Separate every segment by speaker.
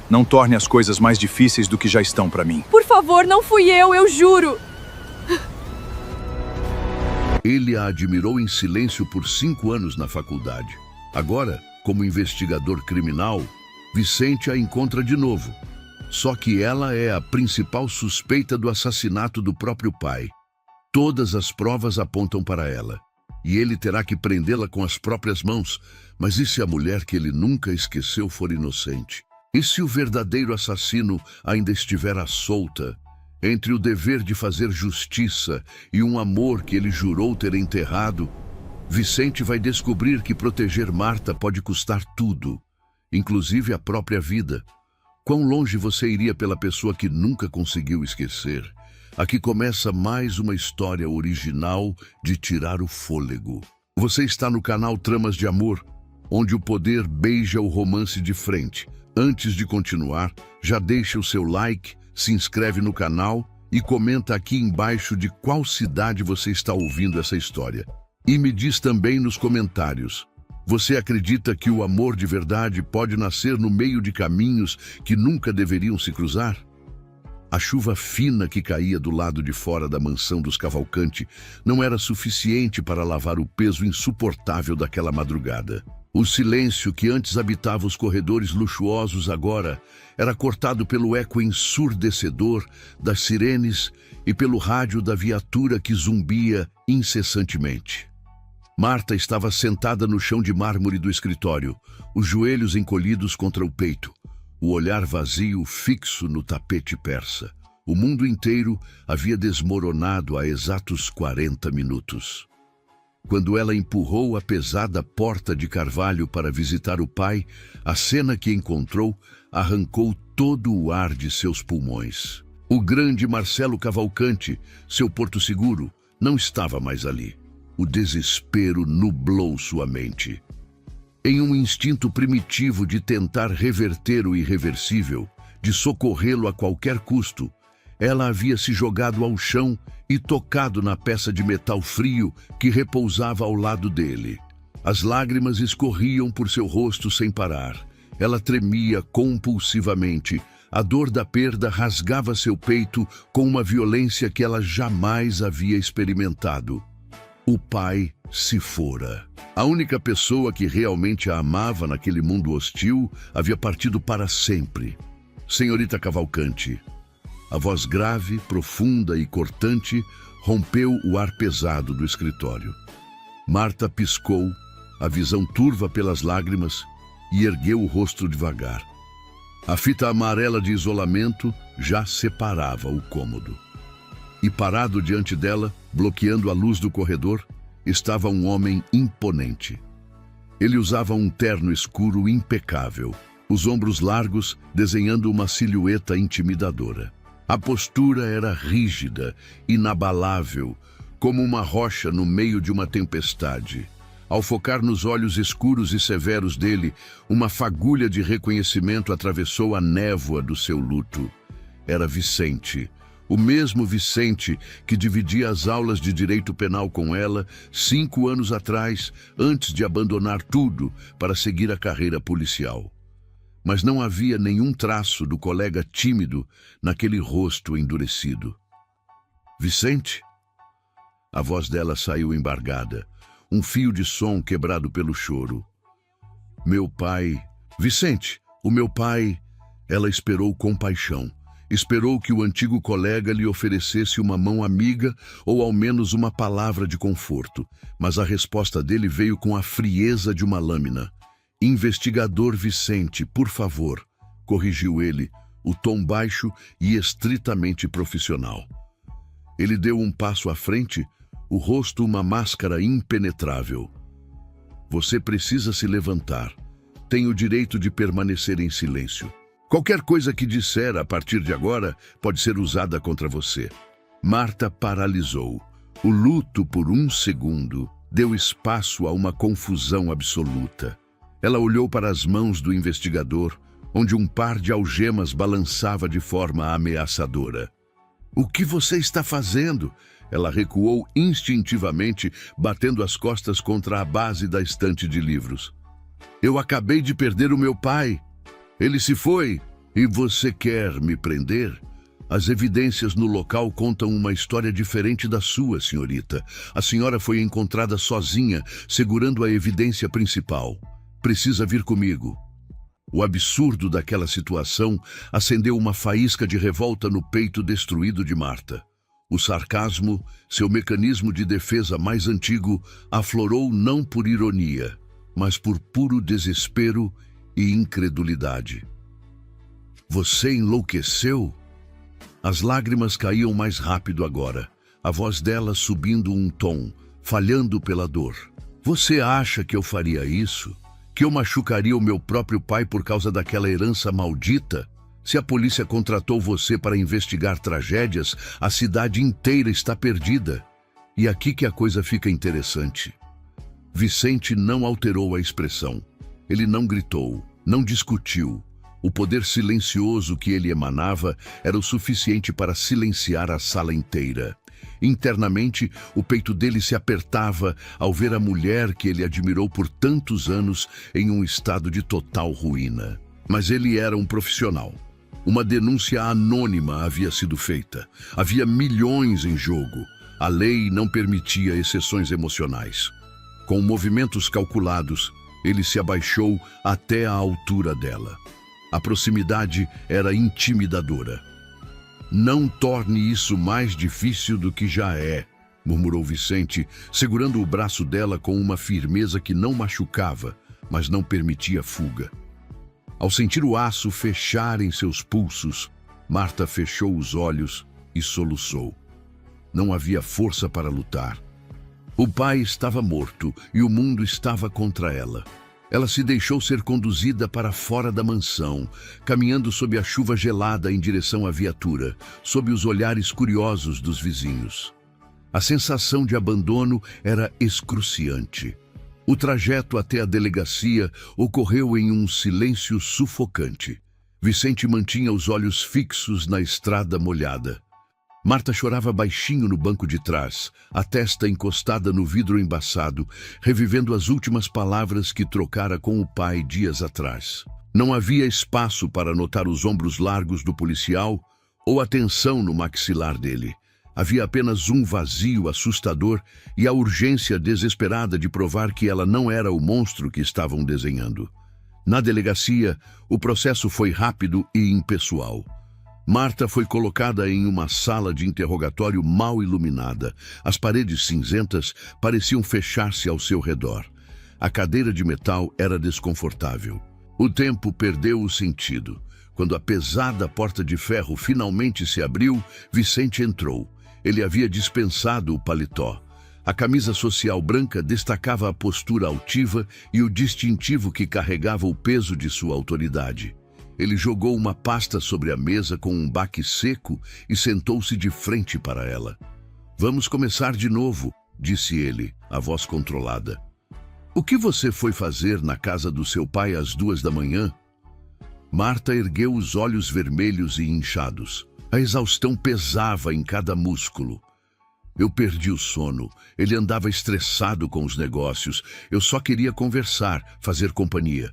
Speaker 1: Não torne as coisas mais difíceis do que já estão para mim.
Speaker 2: Por favor, não fui eu juro.
Speaker 3: Ele a admirou em silêncio por 5 anos na faculdade. Agora, como investigador criminal, Vicente a encontra de novo. Só que ela é a principal suspeita do assassinato do próprio pai. Todas as provas apontam para ela. E ele terá que prendê-la com as próprias mãos. Mas e se a mulher que ele nunca esqueceu for inocente? E se o verdadeiro assassino ainda estiver à solta? Entre o dever de fazer justiça e um amor que ele jurou ter enterrado, Vicente vai descobrir que proteger Marta pode custar tudo, inclusive a própria vida. Quão longe você iria pela pessoa que nunca conseguiu esquecer? Aqui começa mais uma história original de tirar o fôlego. Você está no canal Tramas de Amor, onde o poder beija o romance de frente. Antes de continuar, já deixa o seu like, se inscreve no canal e comenta aqui embaixo de qual cidade você está ouvindo essa história. E me diz também nos comentários, você acredita que o amor de verdade pode nascer no meio de caminhos que nunca deveriam se cruzar? A chuva fina que caía do lado de fora da mansão dos Cavalcanti não era suficiente para lavar o peso insuportável daquela madrugada. O silêncio que antes habitava os corredores luxuosos agora era cortado pelo eco ensurdecedor das sirenes e pelo rádio da viatura que zumbia incessantemente. Marta estava sentada no chão de mármore do escritório, os joelhos encolhidos contra o peito, o olhar vazio fixo no tapete persa. O mundo inteiro havia desmoronado há exatos 40 minutos. Quando ela empurrou a pesada porta de carvalho para visitar o pai, a cena que encontrou arrancou todo o ar de seus pulmões. O grande Marcelo Cavalcanti, seu porto seguro, não estava mais ali. O desespero nublou sua mente. Em um instinto primitivo de tentar reverter o irreversível, de socorrê-lo a qualquer custo, ela havia se jogado ao chão e tocado na peça de metal frio que repousava ao lado dele. As lágrimas escorriam por seu rosto sem parar. Ela tremia compulsivamente. A dor da perda rasgava seu peito com uma violência que ela jamais havia experimentado. O pai se fora. A única pessoa que realmente a amava naquele mundo hostil havia partido para sempre. Senhorita Cavalcanti. A voz grave, profunda e cortante rompeu o ar pesado do escritório. Marta piscou, a visão turva pelas lágrimas, e ergueu o rosto devagar. A fita amarela de isolamento já separava o cômodo. E parado diante dela, bloqueando a luz do corredor, estava um homem imponente. Ele usava um terno escuro impecável, os ombros largos desenhando uma silhueta intimidadora. A postura era rígida, inabalável, como uma rocha no meio de uma tempestade. Ao focar nos olhos escuros e severos dele, uma fagulha de reconhecimento atravessou a névoa do seu luto. Era Vicente, o mesmo Vicente que dividia as aulas de direito penal com ela 5 anos atrás, antes de abandonar tudo para seguir a carreira policial. Mas não havia nenhum traço do colega tímido naquele rosto endurecido. Vicente? A voz dela saiu embargada, um fio de som quebrado pelo choro. Meu pai... Vicente, o meu pai... Ela esperou com paixão. Esperou que o antigo colega lhe oferecesse uma mão amiga ou ao menos uma palavra de conforto, mas a resposta dele veio com a frieza de uma lâmina. Investigador Vicente, por favor, corrigiu ele, o tom baixo e estritamente profissional. Ele deu um passo à frente, o rosto uma máscara impenetrável. Você precisa se levantar. Tem o direito de permanecer em silêncio. Qualquer coisa que disser a partir de agora pode ser usada contra você. Marta paralisou. O luto, por um segundo, deu espaço a uma confusão absoluta. Ela olhou para as mãos do investigador, onde um par de algemas balançava de forma ameaçadora. O que você está fazendo? Ela recuou instintivamente, batendo as costas contra a base da estante de livros. Eu acabei de perder o meu pai. Ele se foi. E você quer me prender? As evidências no local contam uma história diferente da sua, senhorita. A senhora foi encontrada sozinha, segurando a evidência principal. Precisa vir comigo. O absurdo daquela situação acendeu uma faísca de revolta no peito destruído de Marta. O sarcasmo, seu mecanismo de defesa mais antigo, aflorou não por ironia, mas por puro desespero e incredulidade. Você enlouqueceu? As lágrimas caíam mais rápido agora, a voz dela subindo um tom, falhando pela dor. Você acha que eu faria isso? Que eu machucaria o meu próprio pai por causa daquela herança maldita? Se a polícia contratou você para investigar tragédias, a cidade inteira está perdida. E aqui que a coisa fica interessante. Vicente não alterou a expressão. Ele não gritou, não discutiu. O poder silencioso que ele emanava era o suficiente para silenciar a sala inteira. Internamente, o peito dele se apertava ao ver a mulher que ele admirou por tantos anos em um estado de total ruína. Mas ele era um profissional. Uma denúncia anônima havia sido feita. Havia milhões em jogo. A lei não permitia exceções emocionais. Com movimentos calculados, ele se abaixou até a altura dela. A proximidade era intimidadora. Não torne isso mais difícil do que já é, murmurou Vicente, segurando o braço dela com uma firmeza que não machucava, mas não permitia fuga. Ao sentir o aço fechar em seus pulsos, Marta fechou os olhos e soluçou. Não havia força para lutar. O pai estava morto e o mundo estava contra ela. Ela se deixou ser conduzida para fora da mansão, caminhando sob a chuva gelada em direção à viatura, sob os olhares curiosos dos vizinhos. A sensação de abandono era excruciante. O trajeto até a delegacia ocorreu em um silêncio sufocante. Vicente mantinha os olhos fixos na estrada molhada. Marta chorava baixinho no banco de trás, a testa encostada no vidro embaçado, revivendo as últimas palavras que trocara com o pai dias atrás. Não havia espaço para notar os ombros largos do policial ou a tensão no maxilar dele. Havia apenas um vazio assustador e a urgência desesperada de provar que ela não era o monstro que estavam desenhando. Na delegacia, o processo foi rápido e impessoal. Marta foi colocada em uma sala de interrogatório mal iluminada. As paredes cinzentas pareciam fechar-se ao seu redor. A cadeira de metal era desconfortável. O tempo perdeu o sentido. Quando a pesada porta de ferro finalmente se abriu, Vicente entrou. Ele havia dispensado o paletó. A camisa social branca destacava a postura altiva e o distintivo que carregava o peso de sua autoridade. Ele jogou uma pasta sobre a mesa com um baque seco e sentou-se de frente para ela. "Vamos começar de novo", disse ele, a voz controlada. "O que você foi fazer na casa do seu pai às 2 da manhã?" Marta ergueu os olhos vermelhos e inchados. A exaustão pesava em cada músculo. "Eu perdi o sono. Ele andava estressado com os negócios. Eu só queria conversar, fazer companhia."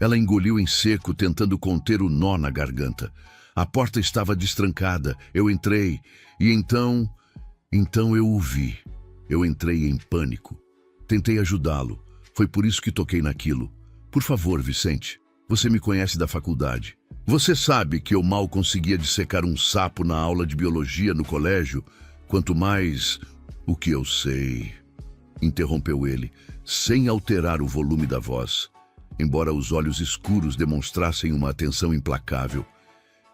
Speaker 3: Ela engoliu em seco, tentando conter o nó na garganta. A porta estava destrancada. Eu entrei. E então eu o vi. Eu entrei em pânico. Tentei ajudá-lo. Foi por isso que toquei naquilo. "Por favor, Vicente, você me conhece da faculdade. Você sabe que eu mal conseguia dissecar um sapo na aula de biologia no colégio, quanto mais o que eu sei", interrompeu ele, sem alterar o volume da voz, embora os olhos escuros demonstrassem uma atenção implacável.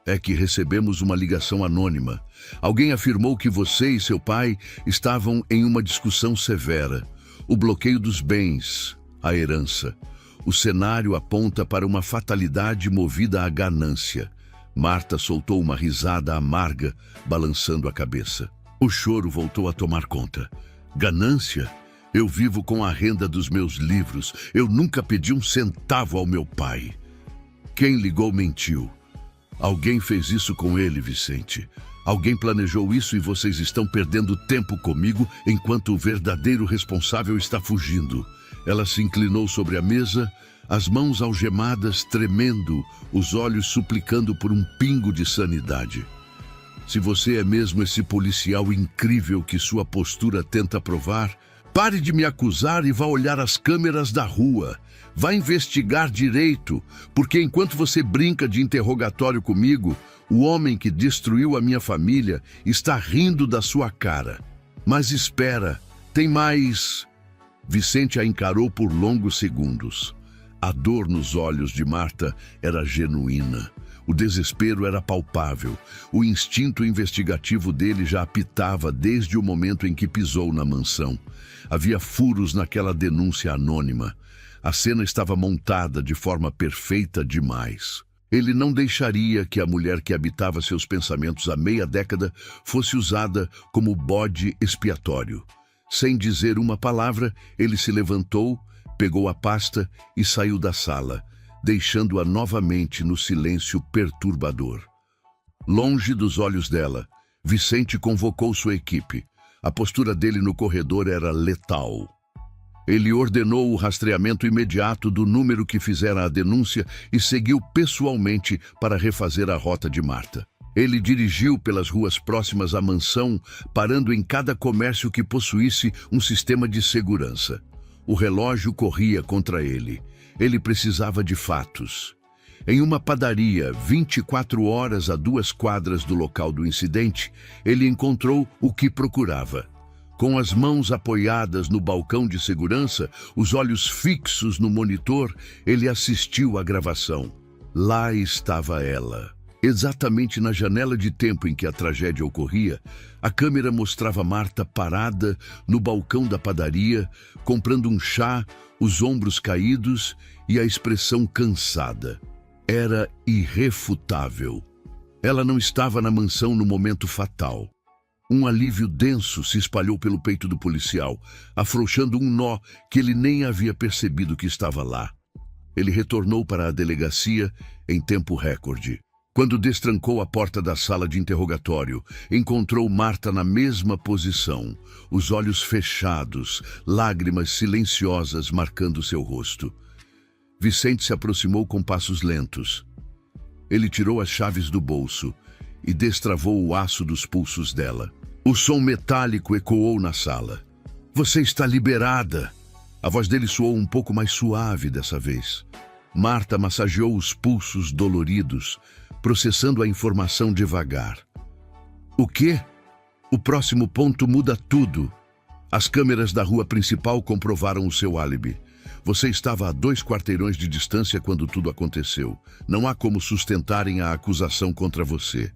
Speaker 3: "É que recebemos uma ligação anônima. Alguém afirmou que você e seu pai estavam em uma discussão severa. O bloqueio dos bens, a herança. O cenário aponta para uma fatalidade movida à ganância." Marta soltou uma risada amarga, balançando a cabeça. O choro voltou a tomar conta. "Ganância? Eu vivo com a renda dos meus livros. Eu nunca pedi um centavo ao meu pai. Quem ligou mentiu. Alguém fez isso com ele, Vicente. Alguém planejou isso e vocês estão perdendo tempo comigo enquanto o verdadeiro responsável está fugindo." Ela se inclinou sobre a mesa, as mãos algemadas tremendo, os olhos suplicando por um pingo de sanidade. Se você é mesmo esse policial incrível que sua postura tenta provar, pare de me acusar e vá olhar as câmeras da rua. Vá investigar direito, porque enquanto você brinca de interrogatório comigo, o homem que destruiu a minha família está rindo da sua cara. Mas espera, tem mais... Vicente a encarou por longos segundos. A dor nos olhos de Marta era genuína. O desespero era palpável. O instinto investigativo dele já apitava desde o momento em que pisou na mansão. Havia furos naquela denúncia anônima. A cena estava montada de forma perfeita demais. Ele não deixaria que a mulher que habitava seus pensamentos há meia década fosse usada como bode expiatório. Sem dizer uma palavra, ele se levantou, pegou a pasta e saiu da sala, deixando-a novamente no silêncio perturbador. Longe dos olhos dela, Vicente convocou sua equipe. A postura dele no corredor era letal. Ele ordenou o rastreamento imediato do número que fizera a denúncia e seguiu pessoalmente para refazer a rota de Marta. Ele dirigiu pelas ruas próximas à mansão, parando em cada comércio que possuísse um sistema de segurança. O relógio corria contra ele. Ele precisava de fatos. Em uma padaria, 24 horas a 2 quadras do local do incidente, ele encontrou o que procurava. Com as mãos apoiadas no balcão de segurança, os olhos fixos no monitor, ele assistiu à gravação. Lá estava ela. Exatamente na janela de tempo em que a tragédia ocorria, a câmera mostrava Marta parada no balcão da padaria, comprando um chá, os ombros caídos e a expressão cansada. Era irrefutável. Ela não estava na mansão no momento fatal. Um alívio denso se espalhou pelo peito do policial, afrouxando um nó que ele nem havia percebido que estava lá. Ele retornou para a delegacia em tempo recorde. Quando destrancou a porta da sala de interrogatório, encontrou Marta na mesma posição, os olhos fechados, lágrimas silenciosas marcando seu rosto. Vicente se aproximou com passos lentos. Ele tirou as chaves do bolso e destravou o aço dos pulsos dela. O som metálico ecoou na sala. "Você está liberada!" A voz dele soou um pouco mais suave dessa vez. Marta massageou os pulsos doloridos, processando a informação devagar. "O quê? O próximo ponto muda tudo. As câmeras da rua principal comprovaram o seu álibi. Você estava a 2 quarteirões de distância quando tudo aconteceu. Não há como sustentarem a acusação contra você."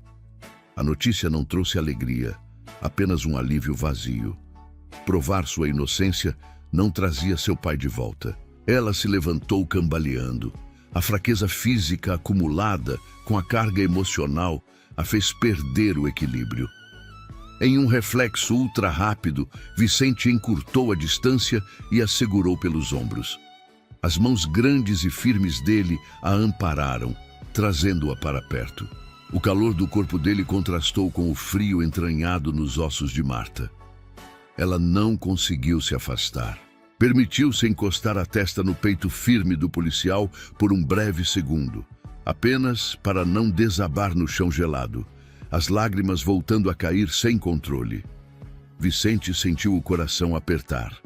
Speaker 3: A notícia não trouxe alegria, apenas um alívio vazio. Provar sua inocência não trazia seu pai de volta. Ela se levantou cambaleando. A fraqueza física acumulada com a carga emocional a fez perder o equilíbrio. Em um reflexo ultra rápido, Vicente encurtou a distância e a segurou pelos ombros. As mãos grandes e firmes dele a ampararam, trazendo-a para perto. O calor do corpo dele contrastou com o frio entranhado nos ossos de Marta. Ela não conseguiu se afastar. Permitiu-se encostar a testa no peito firme do policial por um breve segundo, apenas para não desabar no chão gelado, as lágrimas voltando a cair sem controle. Vicente sentiu o coração apertar.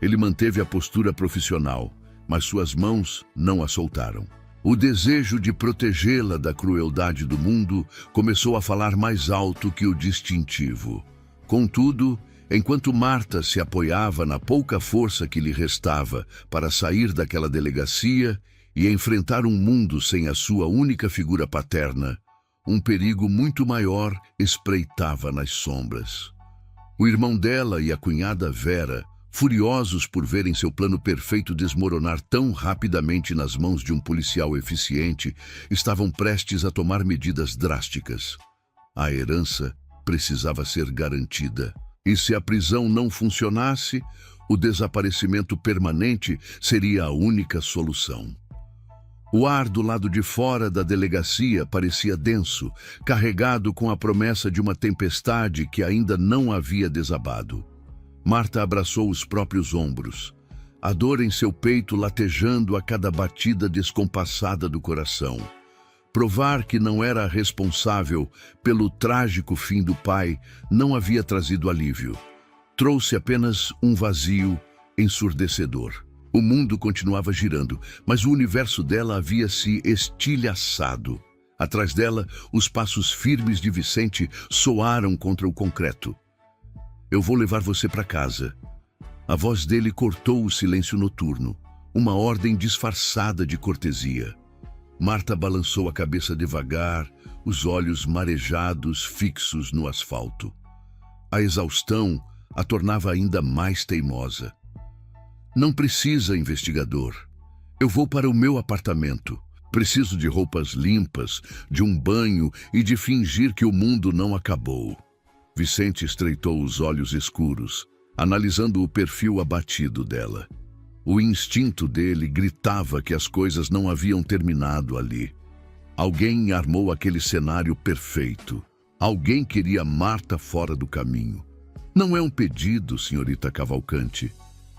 Speaker 3: Ele manteve a postura profissional, mas suas mãos não a soltaram. O desejo de protegê-la da crueldade do mundo começou a falar mais alto que o distintivo. Contudo, enquanto Marta se apoiava na pouca força que lhe restava para sair daquela delegacia e enfrentar um mundo sem a sua única figura paterna, um perigo muito maior espreitava nas sombras. O irmão dela e a cunhada Vera, furiosos por verem seu plano perfeito desmoronar tão rapidamente nas mãos de um policial eficiente, estavam prestes a tomar medidas drásticas. A herança precisava ser garantida. E se a prisão não funcionasse, o desaparecimento permanente seria a única solução. O ar do lado de fora da delegacia parecia denso, carregado com a promessa de uma tempestade que ainda não havia desabado. Marta abraçou os próprios ombros. a dor em seu peito latejando a cada batida descompassada do coração. Provar que não era responsável pelo trágico fim do pai não havia trazido alívio. Trouxe apenas um vazio ensurdecedor. O mundo continuava girando, mas o universo dela havia se estilhaçado. Atrás dela, os passos firmes de Vicente soaram contra o concreto. "Eu vou levar você para casa." A voz dele cortou o silêncio noturno, uma ordem disfarçada de cortesia. Marta balançou a cabeça devagar, os olhos marejados fixos no asfalto. A exaustão a tornava ainda mais teimosa. "Não precisa, investigador. Eu vou para o meu apartamento. Preciso de roupas limpas, de um banho e de fingir que o mundo não acabou." Vicente estreitou os olhos escuros, analisando o perfil abatido dela. O instinto dele gritava que as coisas não haviam terminado ali. Alguém armou aquele cenário perfeito. Alguém queria Marta fora do caminho. "Não é um pedido, senhorita Cavalcante.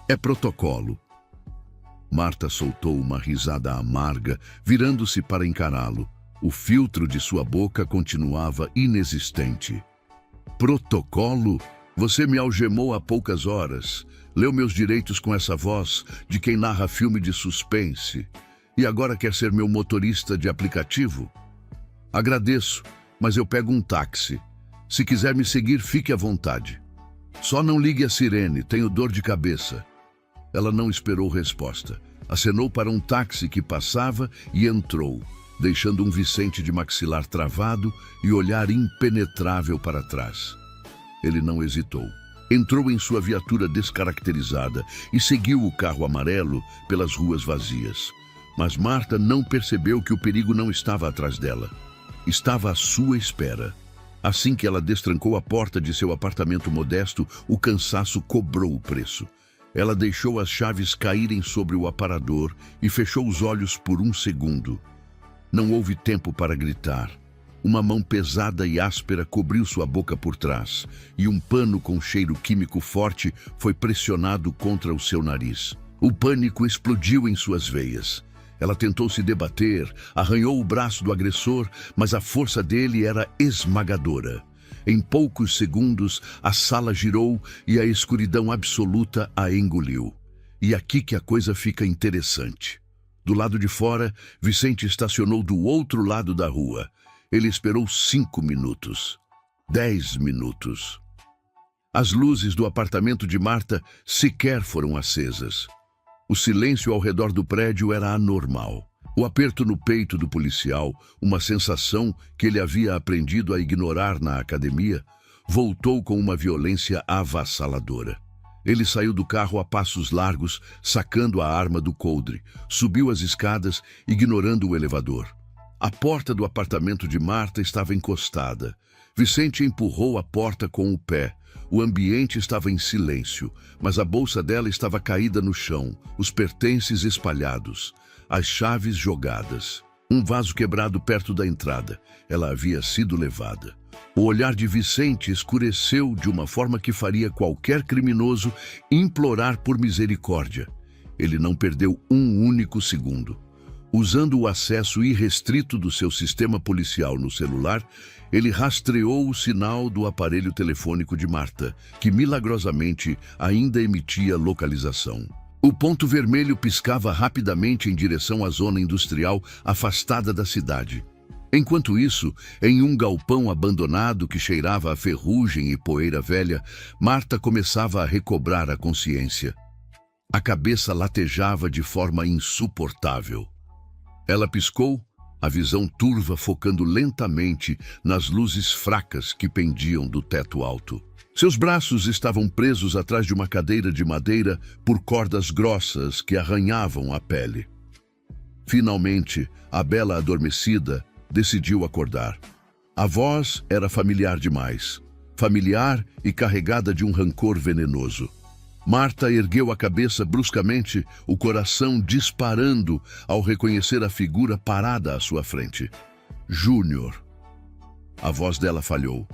Speaker 3: É protocolo." Marta soltou uma risada amarga, virando-se para encará-lo. O filtro de sua boca continuava inexistente. "Protocolo? Você me algemou há poucas horas. Leu meus direitos com essa voz de quem narra filme de suspense. E agora quer ser meu motorista de aplicativo? Agradeço, mas eu pego um táxi. Se quiser me seguir, fique à vontade. Só não ligue a sirene, tenho dor de cabeça." Ela não esperou resposta. Acenou para um táxi que passava e entrou, deixando um Vicente de maxilar travado e olhar impenetrável para trás. Ele não hesitou. Entrou em sua viatura descaracterizada e seguiu o carro amarelo pelas ruas vazias. Mas Marta não percebeu que o perigo não estava atrás dela. Estava à sua espera. Assim que ela destrancou a porta de seu apartamento modesto, o cansaço cobrou o preço. Ela deixou as chaves caírem sobre o aparador e fechou os olhos por um segundo. Não houve tempo para gritar. Uma mão pesada e áspera cobriu sua boca por trás, e um pano com cheiro químico forte foi pressionado contra o seu nariz. O pânico explodiu em suas veias. Ela tentou se debater, arranhou o braço do agressor, mas a força dele era esmagadora. Em poucos segundos, a sala girou e a escuridão absoluta a engoliu. E aqui que a coisa fica interessante. Do lado de fora, Vicente estacionou do outro lado da rua. Ele esperou 5 minutos. 10 minutos. As luzes do apartamento de Marta sequer foram acesas. O silêncio ao redor do prédio era anormal. O aperto no peito do policial, uma sensação que ele havia aprendido a ignorar na academia, voltou com uma violência avassaladora. Ele saiu do carro a passos largos, sacando a arma do coldre, subiu as escadas, ignorando o elevador. A porta do apartamento de Marta estava encostada. Vicente empurrou a porta com o pé. O ambiente estava em silêncio, mas a bolsa dela estava caída no chão, os pertences espalhados, as chaves jogadas. Um vaso quebrado perto da entrada. Ela havia sido levada. O olhar de Vicente escureceu de uma forma que faria qualquer criminoso implorar por misericórdia. Ele não perdeu um único segundo. Usando o acesso irrestrito do seu sistema policial no celular, ele rastreou o sinal do aparelho telefônico de Marta, que milagrosamente ainda emitia localização. O ponto vermelho piscava rapidamente em direção à zona industrial afastada da cidade. Enquanto isso, em um galpão abandonado que cheirava a ferrugem e poeira velha, Marta começava a recobrar a consciência. A cabeça latejava de forma insuportável. Ela piscou, a visão turva focando lentamente nas luzes fracas que pendiam do teto alto. Seus braços estavam presos atrás de uma cadeira de madeira por cordas grossas que arranhavam a pele. Finalmente, a bela adormecida decidiu acordar. A voz era familiar demais, familiar e carregada de um rancor venenoso. Marta ergueu a cabeça bruscamente, o coração disparando ao reconhecer a figura parada à sua frente. Júnior. A voz dela falhou.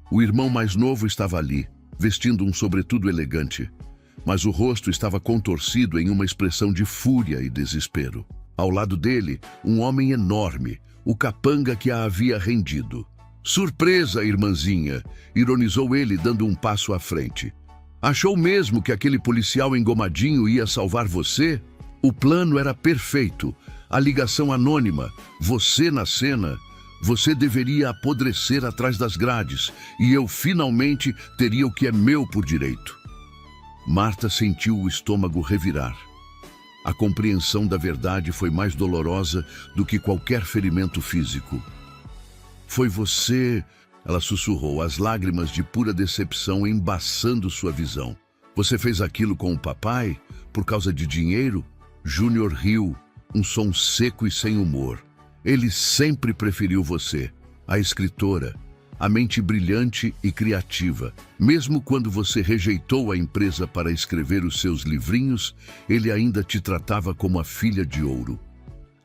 Speaker 3: O irmão mais novo estava ali, vestindo um sobretudo elegante. mas o rosto estava contorcido em uma expressão de fúria e desespero. Ao lado dele, um homem enorme, o capanga que a havia rendido. Surpresa, irmãzinha, ironizou ele, dando um passo à frente. Achou mesmo que aquele policial engomadinho ia salvar você? O plano era perfeito. A ligação anônima, você na cena. Você deveria apodrecer atrás das grades e eu finalmente teria o que é meu por direito. Marta sentiu o estômago revirar. A compreensão da verdade foi mais dolorosa do que qualquer ferimento físico. Foi você, ela sussurrou, as lágrimas de pura decepção embaçando sua visão. Você fez aquilo com o papai? Por causa de dinheiro? Júnior riu, um som seco e sem humor. Ele sempre preferiu você, a escritora, a mente brilhante e criativa. Mesmo quando você rejeitou a empresa para escrever os seus livrinhos, ele ainda te tratava como a filha de ouro.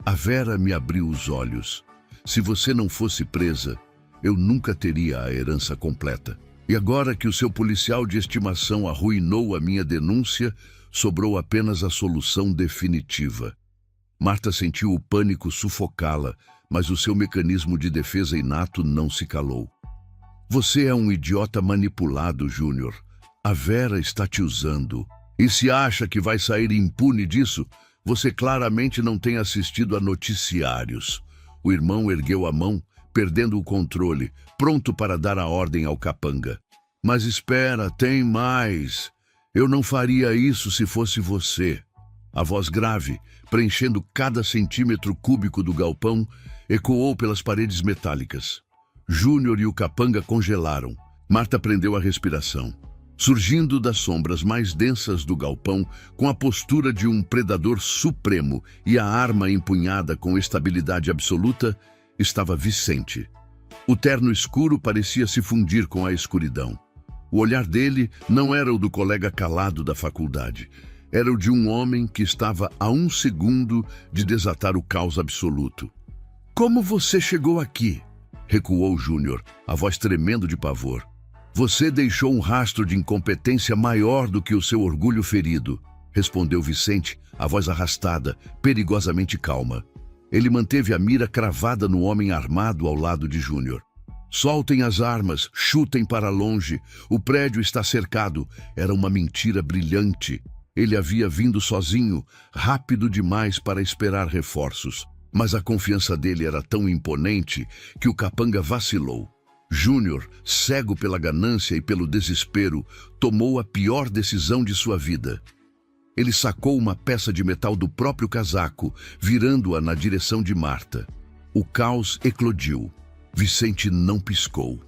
Speaker 3: A Vera me abriu os olhos. Se você não fosse presa, eu nunca teria a herança completa. E agora que o seu policial de estimação arruinou a minha denúncia, sobrou apenas a solução definitiva. Marta sentiu o pânico sufocá-la, mas o seu mecanismo de defesa inato não se calou. Você é um idiota manipulado, Júnior. A Vera está te usando. E se acha que vai sair impune disso, você claramente não tem assistido a noticiários. O irmão ergueu a mão, perdendo o controle, pronto para dar a ordem ao capanga. Mas espera, tem mais. Eu não faria isso se fosse você. A voz grave, preenchendo cada centímetro cúbico do galpão, ecoou pelas paredes metálicas. Júnior e o capanga congelaram. Marta prendeu a respiração. Surgindo das sombras mais densas do galpão, com a postura de um predador supremo e a arma empunhada com estabilidade absoluta, estava Vicente. O terno escuro parecia se fundir com a escuridão. O olhar dele não era o do colega calado da faculdade. Era o de um homem que estava a 1 segundo de desatar o caos absoluto. Como você chegou aqui? Recuou Júnior, a voz tremendo de pavor. Você deixou um rastro de incompetência maior do que o seu orgulho ferido, respondeu Vicente, a voz arrastada, perigosamente calma. Ele manteve a mira cravada no homem armado ao lado de Júnior. Soltem as armas, chutem para longe. O prédio está cercado. Era uma mentira brilhante. Ele havia vindo sozinho, rápido demais para esperar reforços. Mas a confiança dele era tão imponente que o capanga vacilou. Júnior, cego pela ganância e pelo desespero, tomou a pior decisão de sua vida. Ele sacou uma peça de metal do próprio casaco, virando-a na direção de Marta. O caos eclodiu. Vicente não piscou.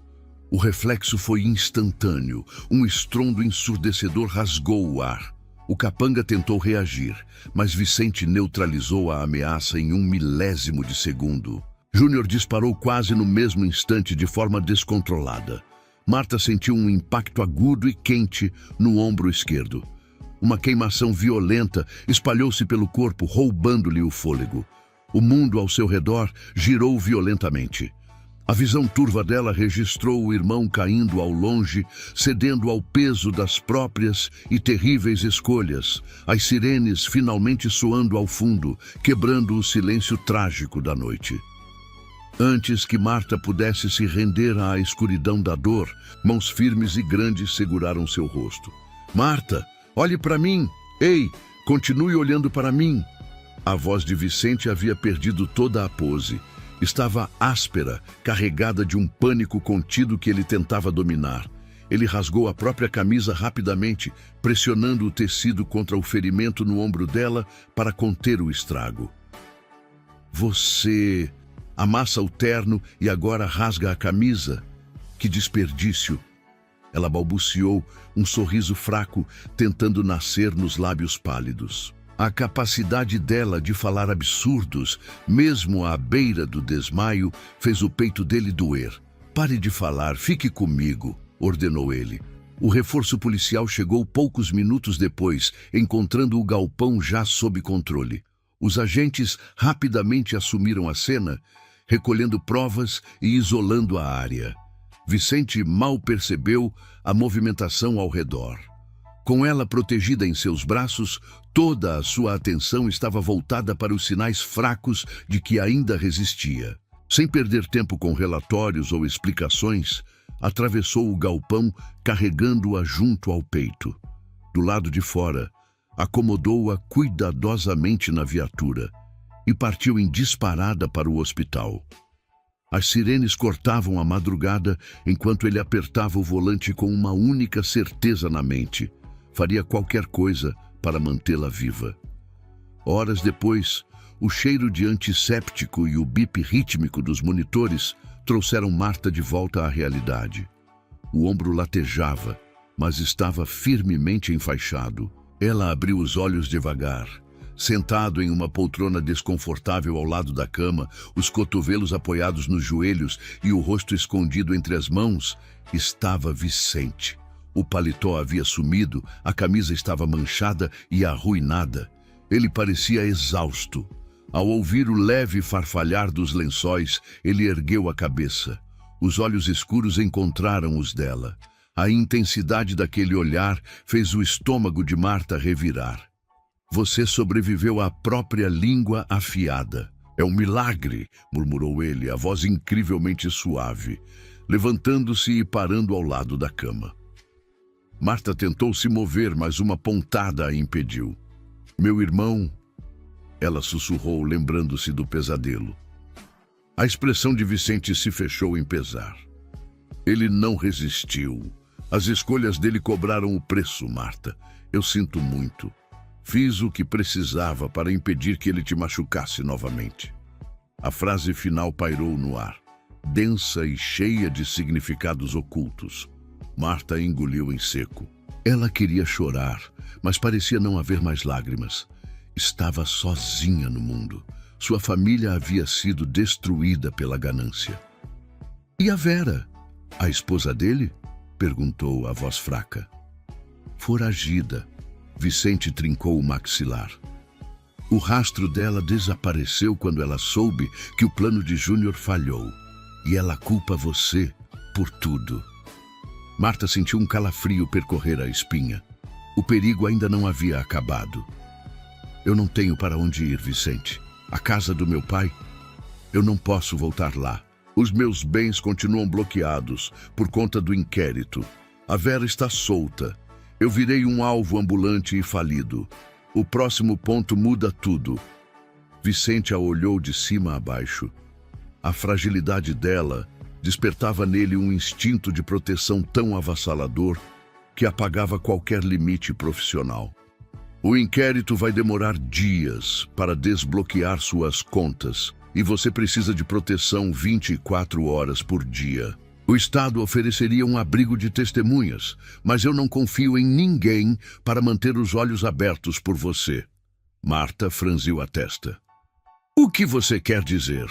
Speaker 3: O reflexo foi instantâneo. Um estrondo ensurdecedor rasgou o ar. O capanga tentou reagir, mas Vicente neutralizou a ameaça em 1 milésimo de segundo. Júnior disparou quase no mesmo instante de forma descontrolada. Marta sentiu um impacto agudo e quente no ombro esquerdo. Uma queimação violenta espalhou-se pelo corpo, roubando-lhe o fôlego. O mundo ao seu redor girou violentamente. A visão turva dela registrou o irmão caindo ao longe, cedendo ao peso das próprias e terríveis escolhas, as sirenes finalmente soando ao fundo, quebrando o silêncio trágico da noite. Antes que Marta pudesse se render à escuridão da dor, mãos firmes e grandes seguraram seu rosto. Marta, olhe para mim! Ei, continue olhando para mim! A voz de Vicente havia perdido toda a pose. Estava áspera, carregada de um pânico contido que ele tentava dominar. Ele rasgou a própria camisa rapidamente, pressionando o tecido contra o ferimento no ombro dela para conter o estrago. Você amassa o terno e agora rasga a camisa? Que desperdício! Ela balbuciou, um sorriso fraco tentando nascer nos lábios pálidos. A capacidade dela de falar absurdos, mesmo à beira do desmaio, fez o peito dele doer. Pare de falar, fique comigo, ordenou ele. O reforço policial chegou poucos minutos depois, encontrando o galpão já sob controle. Os agentes rapidamente assumiram a cena, recolhendo provas e isolando a área. Vicente mal percebeu a movimentação ao redor. Com ela protegida em seus braços, toda a sua atenção estava voltada para os sinais fracos de que ainda resistia. Sem perder tempo com relatórios ou explicações, atravessou o galpão carregando-a junto ao peito. Do lado de fora, acomodou-a cuidadosamente na viatura e partiu em disparada para o hospital. As sirenes cortavam a madrugada enquanto ele apertava o volante com uma única certeza na mente: faria qualquer coisa para mantê-la viva. Horas depois, o cheiro de antisséptico e o bip rítmico dos monitores trouxeram Marta de volta à realidade. O ombro latejava, mas estava firmemente enfaixado. Ela abriu os olhos devagar. Sentado em uma poltrona desconfortável ao lado da cama, os cotovelos apoiados nos joelhos e o rosto escondido entre as mãos, estava Vicente. O paletó havia sumido, a camisa estava manchada e arruinada. Ele parecia exausto. Ao ouvir o leve farfalhar dos lençóis, ele ergueu a cabeça. Os olhos escuros encontraram os dela. A intensidade daquele olhar fez o estômago de Marta revirar. Você sobreviveu à própria língua afiada. É um milagre, murmurou ele, a voz incrivelmente suave, levantando-se e parando ao lado da cama. Marta tentou se mover, mas uma pontada a impediu. Meu irmão, ela sussurrou, lembrando-se do pesadelo. A expressão de Vicente se fechou em pesar. Ele não resistiu. As escolhas dele cobraram o preço, Marta. Eu sinto muito. Fiz o que precisava para impedir que ele te machucasse novamente. A frase final pairou no ar, densa e cheia de significados ocultos. Marta engoliu em seco. Ela queria chorar, mas parecia não haver mais lágrimas. Estava sozinha no mundo. Sua família havia sido destruída pela ganância. E a Vera, a esposa dele? Perguntou a voz fraca. Foragida. Vicente trincou o maxilar. O rastro dela desapareceu quando ela soube que o plano de Júnior falhou. E ela culpa você por tudo. Marta sentiu um calafrio percorrer a espinha. O perigo ainda não havia acabado. Eu não tenho para onde ir, Vicente. A casa do meu pai? Eu não posso voltar lá. Os meus bens continuam bloqueados por conta do inquérito. A Vera está solta. Eu virei um alvo ambulante e falido. O próximo ponto muda tudo. Vicente a olhou de cima a baixo. A fragilidade dela despertava nele um instinto de proteção tão avassalador que apagava qualquer limite profissional. O inquérito vai demorar dias para desbloquear suas contas e você precisa de proteção 24 horas por dia. O Estado ofereceria um abrigo de testemunhas, mas eu não confio em ninguém para manter os olhos abertos por você. Marta franziu a testa. O que você quer dizer?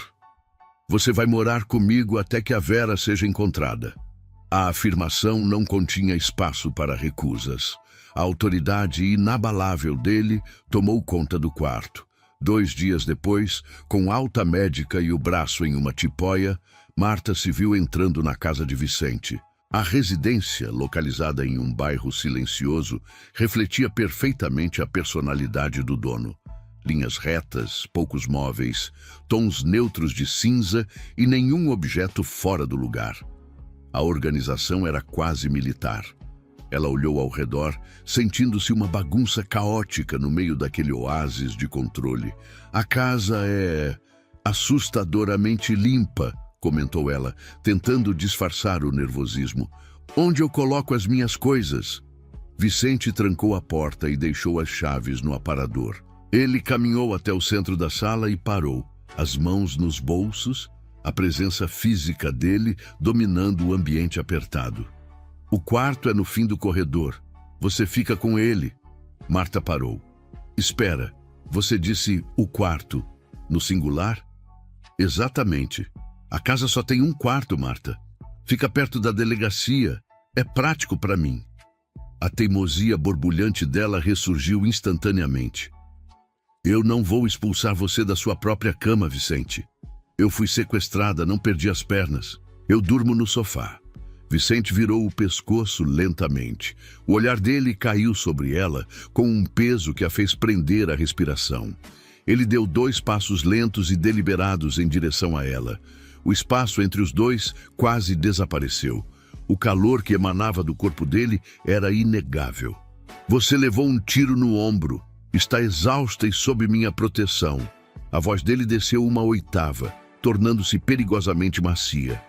Speaker 3: Você vai morar comigo até que a Vera seja encontrada. A afirmação não continha espaço para recusas. A autoridade inabalável dele tomou conta do quarto. 2 dias depois, com alta médica e o braço em uma tipóia, Marta se viu entrando na casa de Vicente. A residência, localizada em um bairro silencioso, refletia perfeitamente a personalidade do dono. Linhas retas, poucos móveis, tons neutros de cinza e nenhum objeto fora do lugar. A organização era quase militar. Ela olhou ao redor, sentindo-se uma bagunça caótica no meio daquele oásis de controle. A casa é assustadoramente limpa, comentou ela, tentando disfarçar o nervosismo. Onde eu coloco as minhas coisas? Vicente trancou a porta e deixou as chaves no aparador. Ele caminhou até o centro da sala e parou, as mãos nos bolsos, a presença física dele dominando o ambiente apertado. O quarto é no fim do corredor. Você fica com ele. Marta parou. Espera, você disse o quarto, no singular? Exatamente. A casa só tem um quarto, Marta. Fica perto da delegacia. É prático para mim. A teimosia borbulhante dela ressurgiu instantaneamente. Eu não vou expulsar você da sua própria cama, Vicente. Eu fui sequestrada, não perdi as pernas. Eu durmo no sofá. Vicente virou o pescoço lentamente. O olhar dele caiu sobre ela com um peso que a fez prender a respiração. Ele deu 2 passos lentos e deliberados em direção a ela. O espaço entre os dois quase desapareceu. O calor que emanava do corpo dele era inegável. Você levou um tiro no ombro. Está exausta e sob minha proteção. A voz dele desceu 1/8, tornando-se perigosamente macia.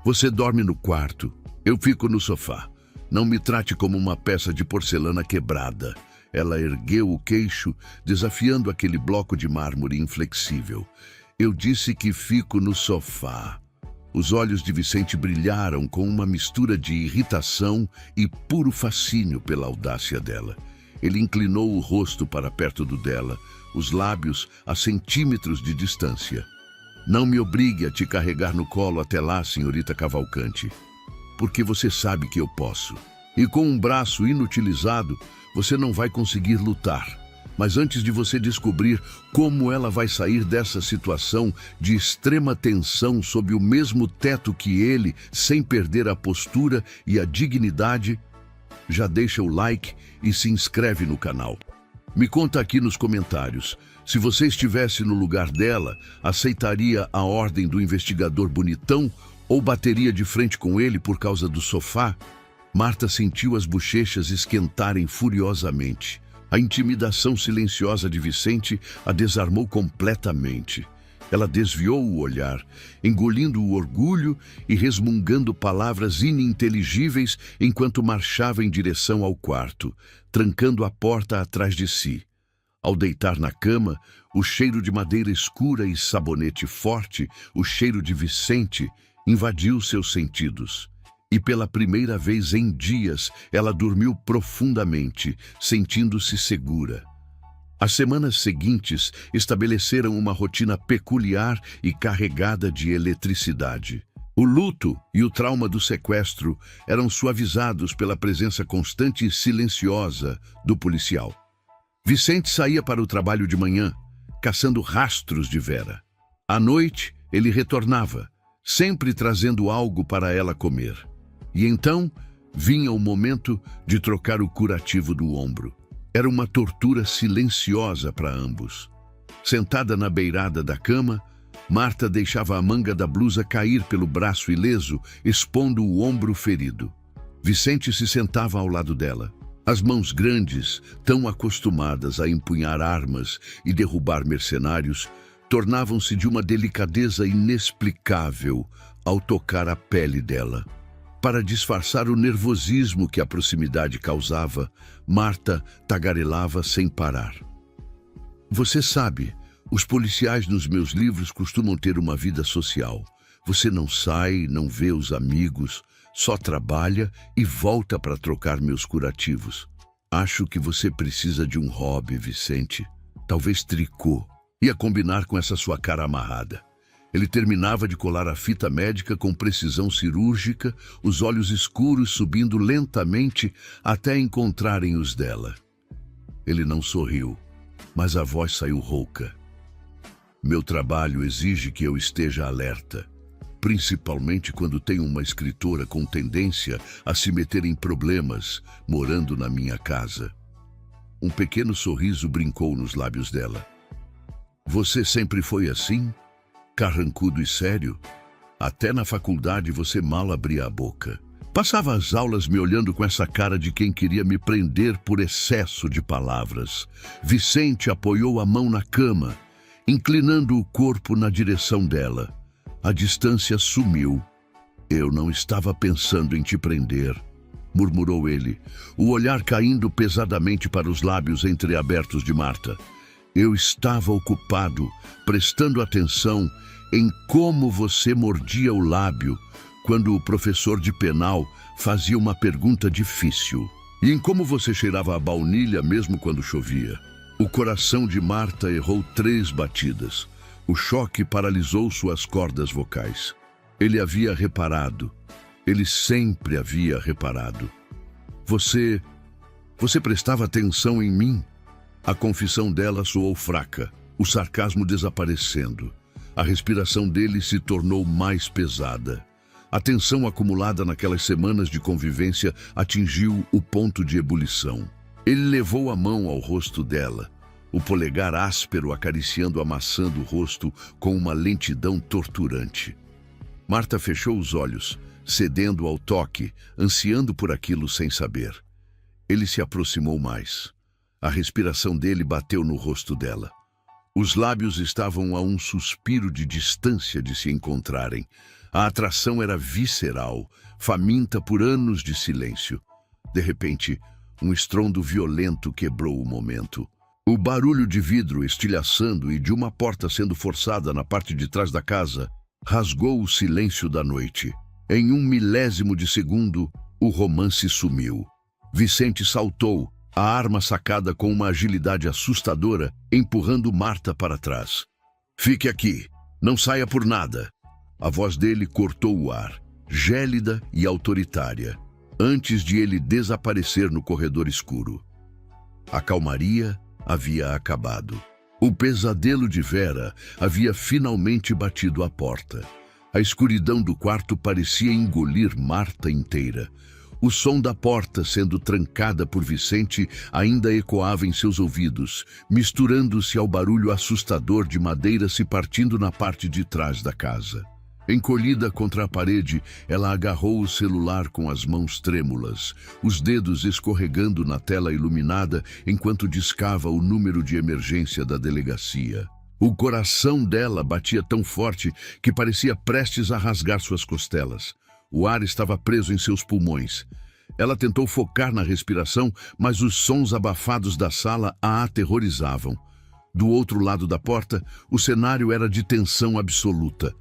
Speaker 3: Você dorme no quarto. Eu fico no sofá. Não me trate como uma peça de porcelana quebrada. Ela ergueu o queixo, desafiando aquele bloco de mármore inflexível. Eu disse que fico no sofá. Os olhos de Vicente brilharam com uma mistura de irritação e puro fascínio pela audácia dela. Ele inclinou o rosto para perto do dela, os lábios a centímetros de distância. Não me obrigue a te carregar no colo até lá, senhorita Cavalcante, porque você sabe que eu posso. E com um braço inutilizado, você não vai conseguir lutar. Mas antes de você descobrir como ela vai sair dessa situação de extrema tensão sob o mesmo teto que ele, sem perder a postura e a dignidade, já deixa o like e se inscreve no canal. Me conta aqui nos comentários. Se você estivesse no lugar dela, aceitaria a ordem do investigador bonitão ou bateria de frente com ele por causa do sofá? Marta sentiu as bochechas esquentarem furiosamente. A intimidação silenciosa de Vicente a desarmou completamente. Ela desviou o olhar, engolindo o orgulho e resmungando palavras ininteligíveis enquanto marchava em direção ao quarto, trancando a porta atrás de si. Ao deitar na cama, o cheiro de madeira escura e sabonete forte, o cheiro de Vicente, invadiu seus sentidos. E pela primeira vez em dias, ela dormiu profundamente, sentindo-se segura. As semanas seguintes estabeleceram uma rotina peculiar e carregada de eletricidade. O luto e o trauma do sequestro eram suavizados pela presença constante e silenciosa do policial. Vicente saía para o trabalho de manhã, caçando rastros de Vera. À noite, ele retornava, sempre trazendo algo para ela comer. E então, vinha o momento de trocar o curativo do ombro. Era uma tortura silenciosa para ambos. Sentada na beirada da cama, Marta deixava a manga da blusa cair pelo braço ileso, expondo o ombro ferido. Vicente se sentava ao lado dela. As mãos grandes, tão acostumadas a empunhar armas e derrubar mercenários, tornavam-se de uma delicadeza inexplicável ao tocar a pele dela. Para disfarçar o nervosismo que a proximidade causava, Marta tagarelava sem parar. Você sabe, os policiais nos meus livros costumam ter uma vida social. Você não sai, não vê os amigos, só trabalha e volta para trocar meus curativos. Acho que você precisa de um hobby, Vicente. Talvez tricô. Ia combinar com essa sua cara amarrada. Ele terminava de colar a fita médica com precisão cirúrgica, os olhos escuros subindo lentamente até encontrarem os dela. Ele não sorriu, mas a voz saiu rouca. Meu trabalho exige que eu esteja alerta, principalmente quando tenho uma escritora com tendência a se meter em problemas morando na minha casa. Um pequeno sorriso brincou nos lábios dela. Você sempre foi assim? Carrancudo e sério? Até na faculdade você mal abria a boca. Passava as aulas me olhando com essa cara de quem queria me prender por excesso de palavras. Vicente apoiou a mão na cama, inclinando o corpo na direção dela. A distância sumiu. Eu não estava pensando em te prender, murmurou ele, o olhar caindo pesadamente para os lábios entreabertos de Marta. Eu estava ocupado, prestando atenção em como você mordia o lábio quando o professor de penal fazia uma pergunta difícil. E em como você cheirava a baunilha mesmo quando chovia. O coração de Marta errou 3 batidas. O choque paralisou suas cordas vocais. Ele havia reparado. Ele sempre havia reparado. Você prestava atenção em mim? A confissão dela soou fraca, o sarcasmo desaparecendo. A respiração dele se tornou mais pesada. A tensão acumulada naquelas semanas de convivência atingiu o ponto de ebulição. Ele levou a mão ao rosto dela, o polegar áspero acariciando a maçã do rosto com uma lentidão torturante. Marta fechou os olhos, cedendo ao toque, ansiando por aquilo sem saber. Ele se aproximou mais. A respiração dele bateu no rosto dela. Os lábios estavam a um suspiro de distância de se encontrarem. A atração era visceral, faminta por anos de silêncio. De repente, um estrondo violento quebrou o momento. O barulho de vidro estilhaçando e de uma porta sendo forçada na parte de trás da casa rasgou o silêncio da noite. Em um milésimo de segundo, o romance sumiu. Vicente saltou, a arma sacada com uma agilidade assustadora, empurrando Marta para trás. "Fique aqui, não saia por nada." A voz dele cortou o ar, gélida e autoritária, antes de ele desaparecer no corredor escuro. A calmaria havia acabado. O pesadelo de Vera havia finalmente batido à porta. A escuridão do quarto parecia engolir Marta inteira. O som da porta sendo trancada por Vicente ainda ecoava em seus ouvidos, misturando-se ao barulho assustador de madeira se partindo na parte de trás da casa. Encolhida contra a parede, ela agarrou o celular com as mãos trêmulas, os dedos escorregando na tela iluminada enquanto discava o número de emergência da delegacia. O coração dela batia tão forte que parecia prestes a rasgar suas costelas. O ar estava preso em seus pulmões. Ela tentou focar na respiração, mas os sons abafados da sala a aterrorizavam. Do outro lado da porta, o cenário era de tensão absoluta.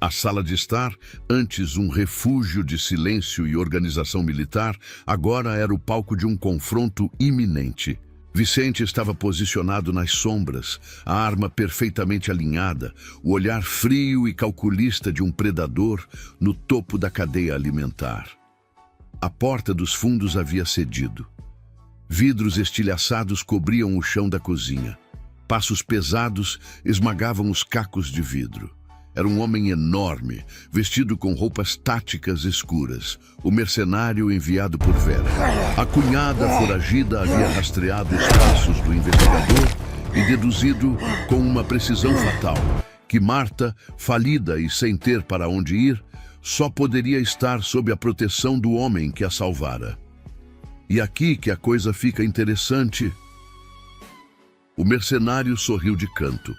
Speaker 3: A sala de estar, antes um refúgio de silêncio e organização militar, agora era o palco de um confronto iminente. Vicente estava posicionado nas sombras, a arma perfeitamente alinhada, o olhar frio e calculista de um predador no topo da cadeia alimentar. A porta dos fundos havia cedido. Vidros estilhaçados cobriam o chão da cozinha. Passos pesados esmagavam os cacos de vidro. Era um homem enorme, vestido com roupas táticas escuras, o mercenário enviado por Vera. A cunhada foragida havia rastreado os passos do investigador e deduzido com uma precisão fatal que Marta, falida e sem ter para onde ir, só poderia estar sob a proteção do homem que a salvara. E aqui que a coisa fica interessante. O mercenário sorriu de canto,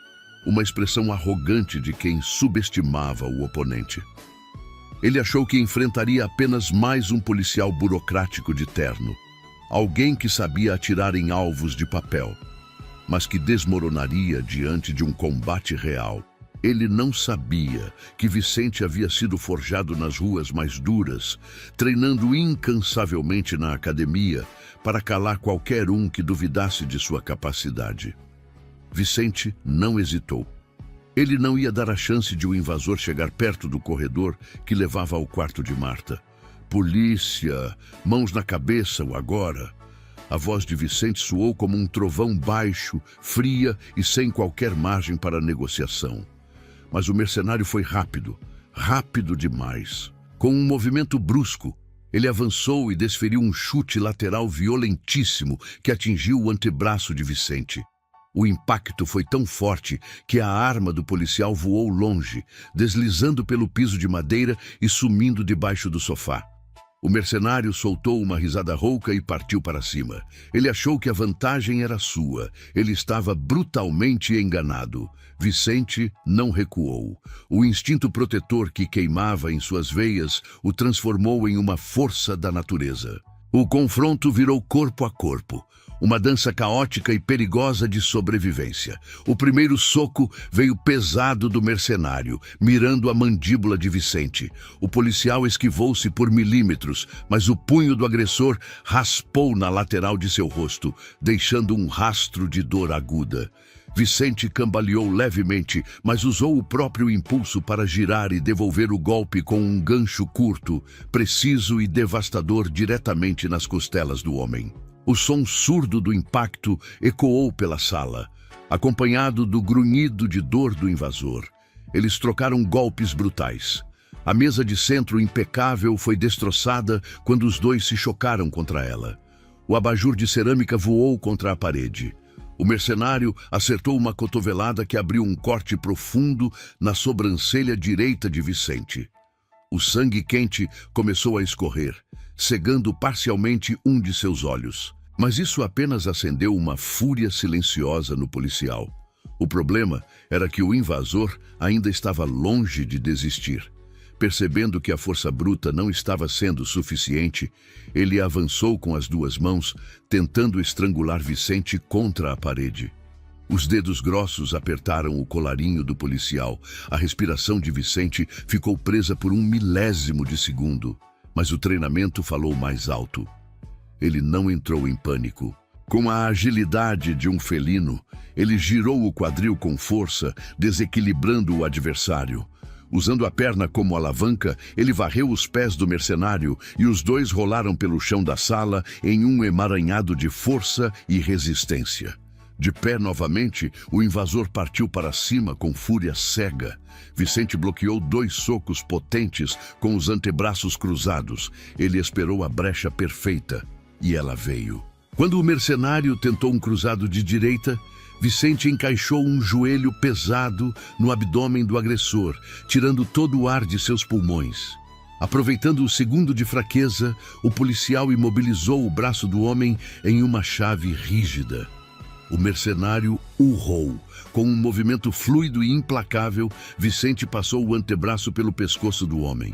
Speaker 3: uma expressão arrogante de quem subestimava o oponente. Ele achou que enfrentaria apenas mais um policial burocrático de terno, alguém que sabia atirar em alvos de papel, mas que desmoronaria diante de um combate real. Ele não sabia que Vicente havia sido forjado nas ruas mais duras, treinando incansavelmente na academia para calar qualquer um que duvidasse de sua capacidade. Vicente não hesitou. Ele não ia dar a chance de o invasor chegar perto do corredor que levava ao quarto de Marta. Polícia! Mãos na cabeça, o agora! A voz de Vicente soou como um trovão baixo, fria e sem qualquer margem para negociação. Mas o mercenário foi rápido, rápido demais. Com um movimento brusco, ele avançou e desferiu um chute lateral violentíssimo que atingiu o antebraço de Vicente. O impacto foi tão forte que a arma do policial voou longe, deslizando pelo piso de madeira e sumindo debaixo do sofá. O mercenário soltou uma risada rouca e partiu para cima. Ele achou que a vantagem era sua. Ele estava brutalmente enganado. Vicente não recuou. O instinto protetor que queimava em suas veias o transformou em uma força da natureza. O confronto virou corpo a corpo. Uma dança caótica e perigosa de sobrevivência. O primeiro soco veio pesado do mercenário, mirando a mandíbula de Vicente. O policial esquivou-se por milímetros, mas o punho do agressor raspou na lateral de seu rosto, deixando um rastro de dor aguda. Vicente cambaleou levemente, mas usou o próprio impulso para girar e devolver o golpe com um gancho curto, preciso e devastador diretamente nas costelas do homem. O som surdo do impacto ecoou pela sala, acompanhado do grunhido de dor do invasor. Eles trocaram golpes brutais. A mesa de centro impecável foi destroçada quando os dois se chocaram contra ela. O abajur de cerâmica voou contra a parede. O mercenário acertou uma cotovelada que abriu um corte profundo na sobrancelha direita de Vicente. O sangue quente começou a escorrer, cegando parcialmente um de seus olhos. Mas isso apenas acendeu uma fúria silenciosa no policial. O problema era que o invasor ainda estava longe de desistir. Percebendo que a força bruta não estava sendo suficiente, ele avançou com as duas mãos, tentando estrangular Vicente contra a parede. Os dedos grossos apertaram o colarinho do policial. A respiração de Vicente ficou presa por 1 milésimo de segundo, mas o treinamento falou mais alto. Ele não entrou em pânico. Com a agilidade de um felino, ele girou o quadril com força, desequilibrando o adversário. Usando a perna como alavanca, ele varreu os pés do mercenário e os dois rolaram pelo chão da sala em um emaranhado de força e resistência. De pé novamente, o invasor partiu para cima com fúria cega. Vicente bloqueou 2 socos potentes com os antebraços cruzados. Ele esperou a brecha perfeita e ela veio. Quando o mercenário tentou um cruzado de direita, Vicente encaixou um joelho pesado no abdômen do agressor, tirando todo o ar de seus pulmões. Aproveitando o segundo de fraqueza, o policial imobilizou o braço do homem em uma chave rígida. O mercenário urrou. Com um movimento fluido e implacável, Vicente passou o antebraço pelo pescoço do homem.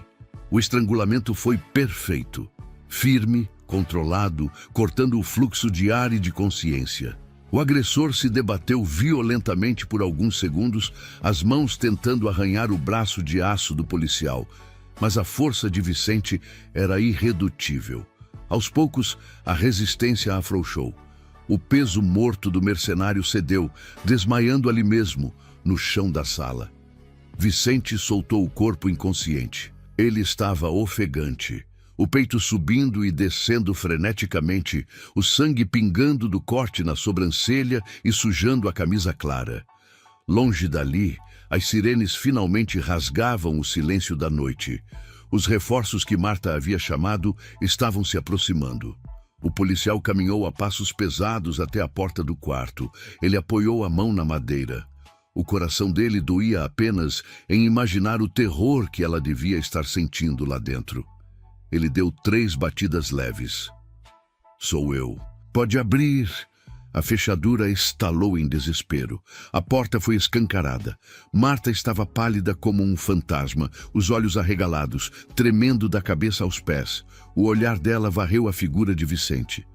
Speaker 3: O estrangulamento foi perfeito, firme, controlado, cortando o fluxo de ar e de consciência. O agressor se debateu violentamente por alguns segundos, as mãos tentando arranhar o braço de aço do policial. Mas a força de Vicente era irredutível. Aos poucos, a resistência afrouxou. O peso morto do mercenário cedeu, desmaiando ali mesmo, no chão da sala. Vicente soltou o corpo inconsciente. Ele estava ofegante. O peito subindo e descendo freneticamente, o sangue pingando do corte na sobrancelha e sujando a camisa clara. Longe dali, as sirenes finalmente rasgavam o silêncio da noite. Os reforços que Marta havia chamado estavam se aproximando. O policial caminhou a passos pesados até a porta do quarto. Ele apoiou a mão na madeira. O coração dele doía apenas em imaginar o terror que ela devia estar sentindo lá dentro. Ele deu 3 batidas leves. Sou eu. Pode abrir. A fechadura estalou em desespero. A porta foi escancarada. Marta estava pálida como um fantasma, os olhos arregalados, tremendo da cabeça aos pés. O olhar dela varreu a figura de Vicente.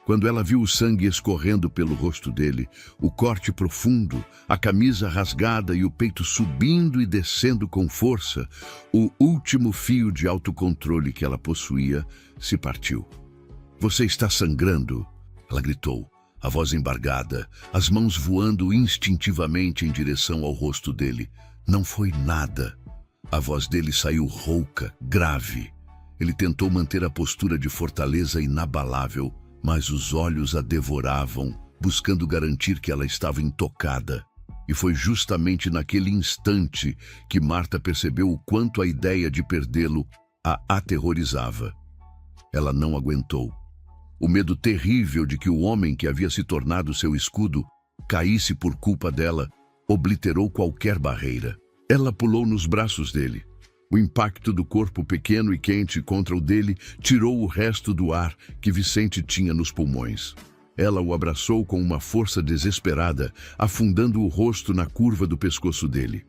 Speaker 3: Quando ela viu o sangue escorrendo pelo rosto dele, o corte profundo, a camisa rasgada e o peito subindo e descendo com força, o último fio de autocontrole que ela possuía se partiu. Você está sangrando, ela gritou, a voz embargada, as mãos voando instintivamente em direção ao rosto dele. Não foi nada. A voz dele saiu rouca, grave. Ele tentou manter a postura de fortaleza inabalável, mas os olhos a devoravam, buscando garantir que ela estava intocada. E foi justamente naquele instante que Marta percebeu o quanto a ideia de perdê-lo a aterrorizava. Ela não aguentou. O medo terrível de que o homem que havia se tornado seu escudo caísse por culpa dela obliterou qualquer barreira. Ela pulou nos braços dele. O impacto do corpo pequeno e quente contra o dele tirou o resto do ar que Vicente tinha nos pulmões. Ela o abraçou com uma força desesperada, afundando o rosto na curva do pescoço dele.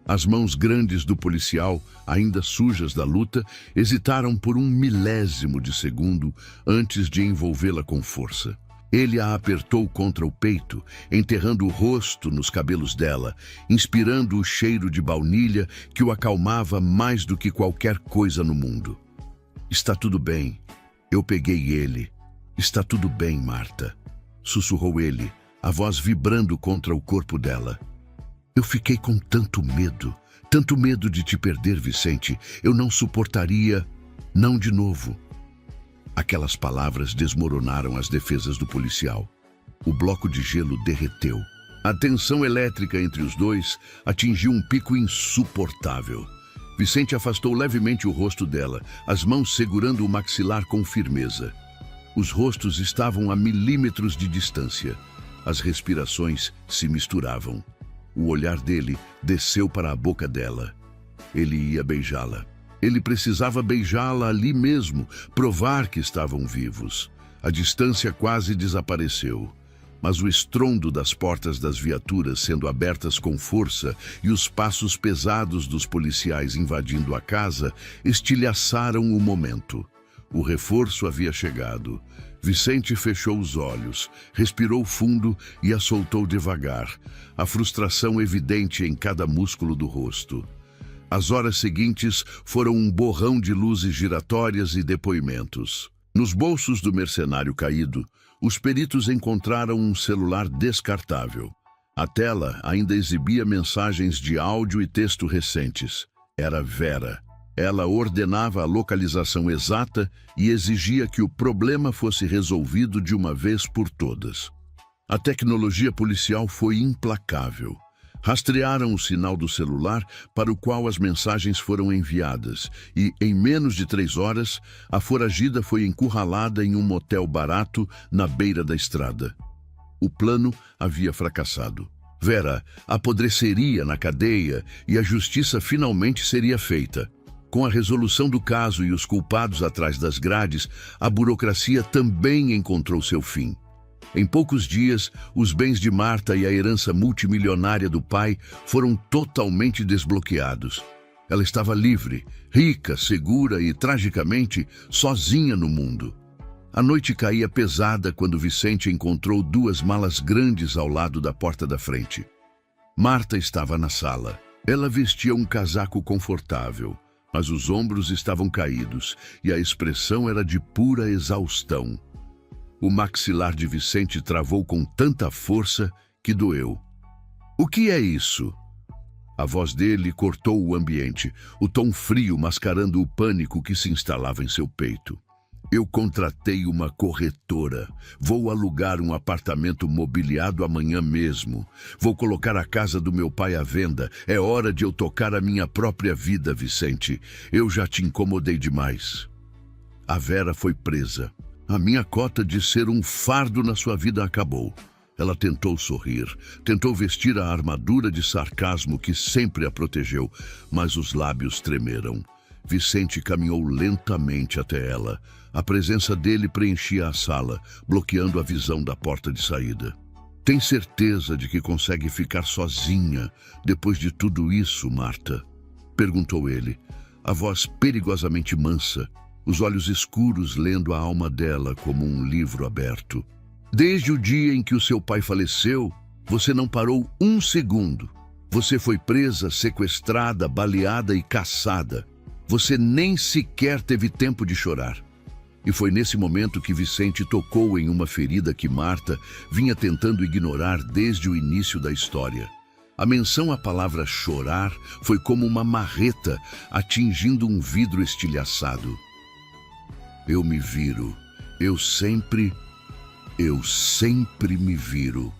Speaker 3: As mãos grandes do policial, ainda sujas da luta, hesitaram por 1 milésimo de segundo antes de envolvê-la com força. Ele a apertou contra o peito, enterrando o rosto nos cabelos dela, inspirando o cheiro de baunilha que o acalmava mais do que qualquer coisa no mundo. Está tudo bem. Eu peguei ele. Está tudo bem, Marta. Sussurrou ele, a voz vibrando contra o corpo dela. Eu fiquei com tanto medo de te perder, Vicente. Eu não suportaria, não de novo. Aquelas palavras desmoronaram as defesas do policial. O bloco de gelo derreteu. A tensão elétrica entre os dois atingiu um pico insuportável. Vicente afastou levemente o rosto dela, as mãos segurando o maxilar com firmeza. Os rostos estavam a milímetros de distância. As respirações se misturavam. O olhar dele desceu para a boca dela. Ele ia beijá-la. Ele precisava beijá-la ali mesmo, provar que estavam vivos. A distância quase desapareceu. Mas o estrondo das portas das viaturas sendo abertas com força e os passos pesados dos policiais invadindo a casa estilhaçaram o momento. O reforço havia chegado. Vicente fechou os olhos, respirou fundo e a soltou devagar, a frustração evidente em cada músculo do rosto. As horas seguintes foram um borrão de luzes giratórias e depoimentos. Nos bolsos do mercenário caído, os peritos encontraram um celular descartável. A tela ainda exibia mensagens de áudio e texto recentes. Era Vera. Ela ordenava a localização exata e exigia que o problema fosse resolvido de uma vez por todas. A tecnologia policial foi implacável. Rastrearam o sinal do celular para o qual as mensagens foram enviadas e, em menos de 3 horas, a foragida foi encurralada em um motel barato na beira da estrada. O plano havia fracassado. Vera apodreceria na cadeia e a justiça finalmente seria feita. Com a resolução do caso e os culpados atrás das grades, a burocracia também encontrou seu fim. Em poucos dias, os bens de Marta e a herança multimilionária do pai foram totalmente desbloqueados. Ela estava livre, rica, segura e, tragicamente, sozinha no mundo. A noite caía pesada quando Vicente encontrou 2 malas grandes ao lado da porta da frente. Marta estava na sala. Ela vestia um casaco confortável, mas os ombros estavam caídos e a expressão era de pura exaustão. O maxilar de Vicente travou com tanta força que doeu. "O que é isso?" A voz dele cortou o ambiente, o tom frio mascarando o pânico que se instalava em seu peito. "Eu contratei uma corretora. Vou alugar um apartamento mobiliado amanhã mesmo. Vou colocar a casa do meu pai à venda. É hora de eu tocar a minha própria vida, Vicente. Eu já te incomodei demais." A Vera foi presa. A minha cota de ser um fardo na sua vida acabou. Ela tentou sorrir, tentou vestir a armadura de sarcasmo que sempre a protegeu, mas os lábios tremeram. Vicente caminhou lentamente até ela. A presença dele preenchia a sala, bloqueando a visão da porta de saída. "Tem certeza de que consegue ficar sozinha depois de tudo isso, Marta?" perguntou ele, a voz perigosamente mansa, os olhos escuros lendo a alma dela como um livro aberto. "Desde o dia em que o seu pai faleceu, você não parou um segundo. Você foi presa, sequestrada, baleada e caçada. Você nem sequer teve tempo de chorar." E foi nesse momento que Vicente tocou em uma ferida que Marta vinha tentando ignorar desde o início da história. A menção à palavra chorar foi como uma marreta atingindo um vidro estilhaçado. "Eu me viro. Eu sempre me viro."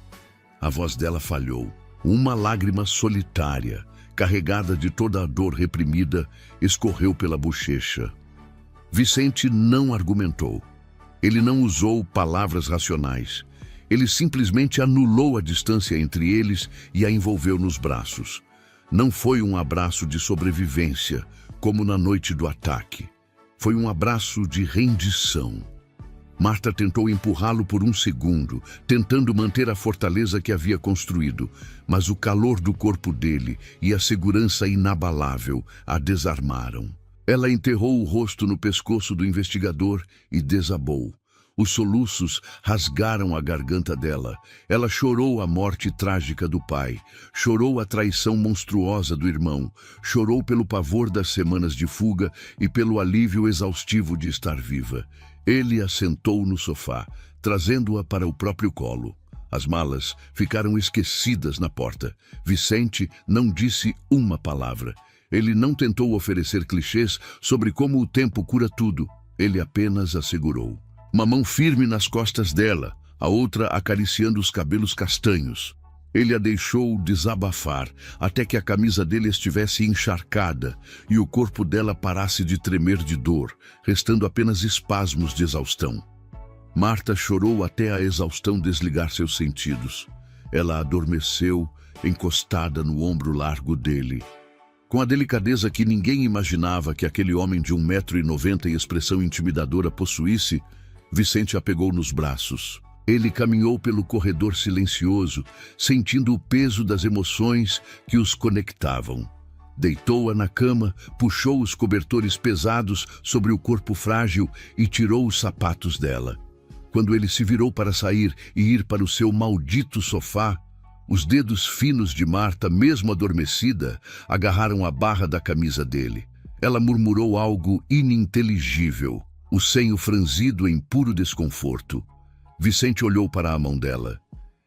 Speaker 3: A voz dela falhou. Uma lágrima solitária, carregada de toda a dor reprimida, escorreu pela bochecha. Vicente não argumentou. Ele não usou palavras racionais. Ele simplesmente anulou a distância entre eles e a envolveu nos braços. Não foi um abraço de sobrevivência, como na noite do ataque. Foi um abraço de rendição. Marta tentou empurrá-lo por um segundo, tentando manter a fortaleza que havia construído, mas o calor do corpo dele e a segurança inabalável a desarmaram. Ela enterrou o rosto no pescoço do investigador e desabou. Os soluços rasgaram a garganta dela. Ela chorou a morte trágica do pai, chorou a traição monstruosa do irmão, chorou pelo pavor das semanas de fuga e pelo alívio exaustivo de estar viva. Ele a sentou no sofá, trazendo-a para o próprio colo. As malas ficaram esquecidas na porta. Vicente não disse uma palavra. Ele não tentou oferecer clichês sobre como o tempo cura tudo. Ele apenas a segurou. Uma mão firme nas costas dela, a outra acariciando os cabelos castanhos. Ele a deixou desabafar até que a camisa dele estivesse encharcada e o corpo dela parasse de tremer de dor, restando apenas espasmos de exaustão. Marta chorou até a exaustão desligar seus sentidos. Ela adormeceu, encostada no ombro largo dele. Com a delicadeza que ninguém imaginava que aquele homem de 1,90 m e expressão intimidadora possuísse, Vicente a pegou nos braços. Ele caminhou pelo corredor silencioso, sentindo o peso das emoções que os conectavam. Deitou-a na cama, puxou os cobertores pesados sobre o corpo frágil e tirou os sapatos dela. Quando ele se virou para sair e ir para o seu maldito sofá, os dedos finos de Marta, mesmo adormecida, agarraram a barra da camisa dele. Ela murmurou algo ininteligível, o senho franzido em puro desconforto. Vicente olhou para a mão dela.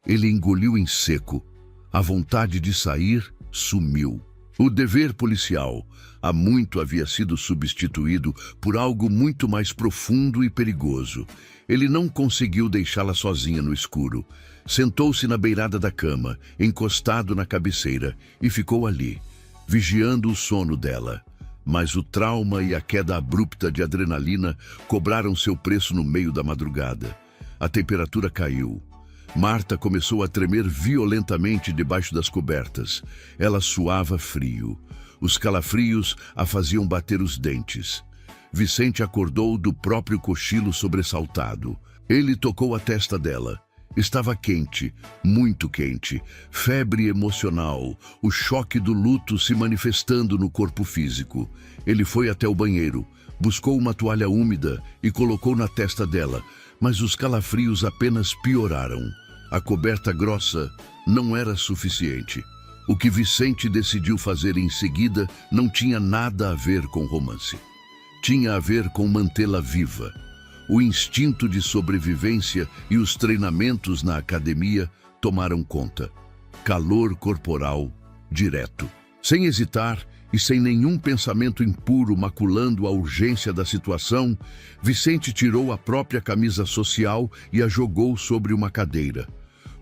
Speaker 3: Ele engoliu em seco. A vontade de sair sumiu. O dever policial há muito havia sido substituído por algo muito mais profundo e perigoso. Ele não conseguiu deixá-la sozinha no escuro. Sentou-se na beirada da cama, encostado na cabeceira, e ficou ali, vigiando o sono dela. Mas o trauma e a queda abrupta de adrenalina cobraram seu preço no meio da madrugada. A temperatura caiu. Marta começou a tremer violentamente debaixo das cobertas. Ela suava frio. Os calafrios a faziam bater os dentes. Vicente acordou do próprio cochilo sobressaltado. Ele tocou a testa dela. Estava quente, muito quente. Febre emocional, o choque do luto se manifestando no corpo físico. Ele foi até o banheiro, buscou uma toalha úmida e colocou na testa dela. Mas os calafrios apenas pioraram. A coberta grossa não era suficiente. O que Vicente decidiu fazer em seguida não tinha nada a ver com romance. Tinha a ver com mantê-la viva. O instinto de sobrevivência e os treinamentos na academia tomaram conta. Calor corporal direto. Sem hesitar e sem nenhum pensamento impuro maculando a urgência da situação, Vicente tirou a própria camisa social e a jogou sobre uma cadeira.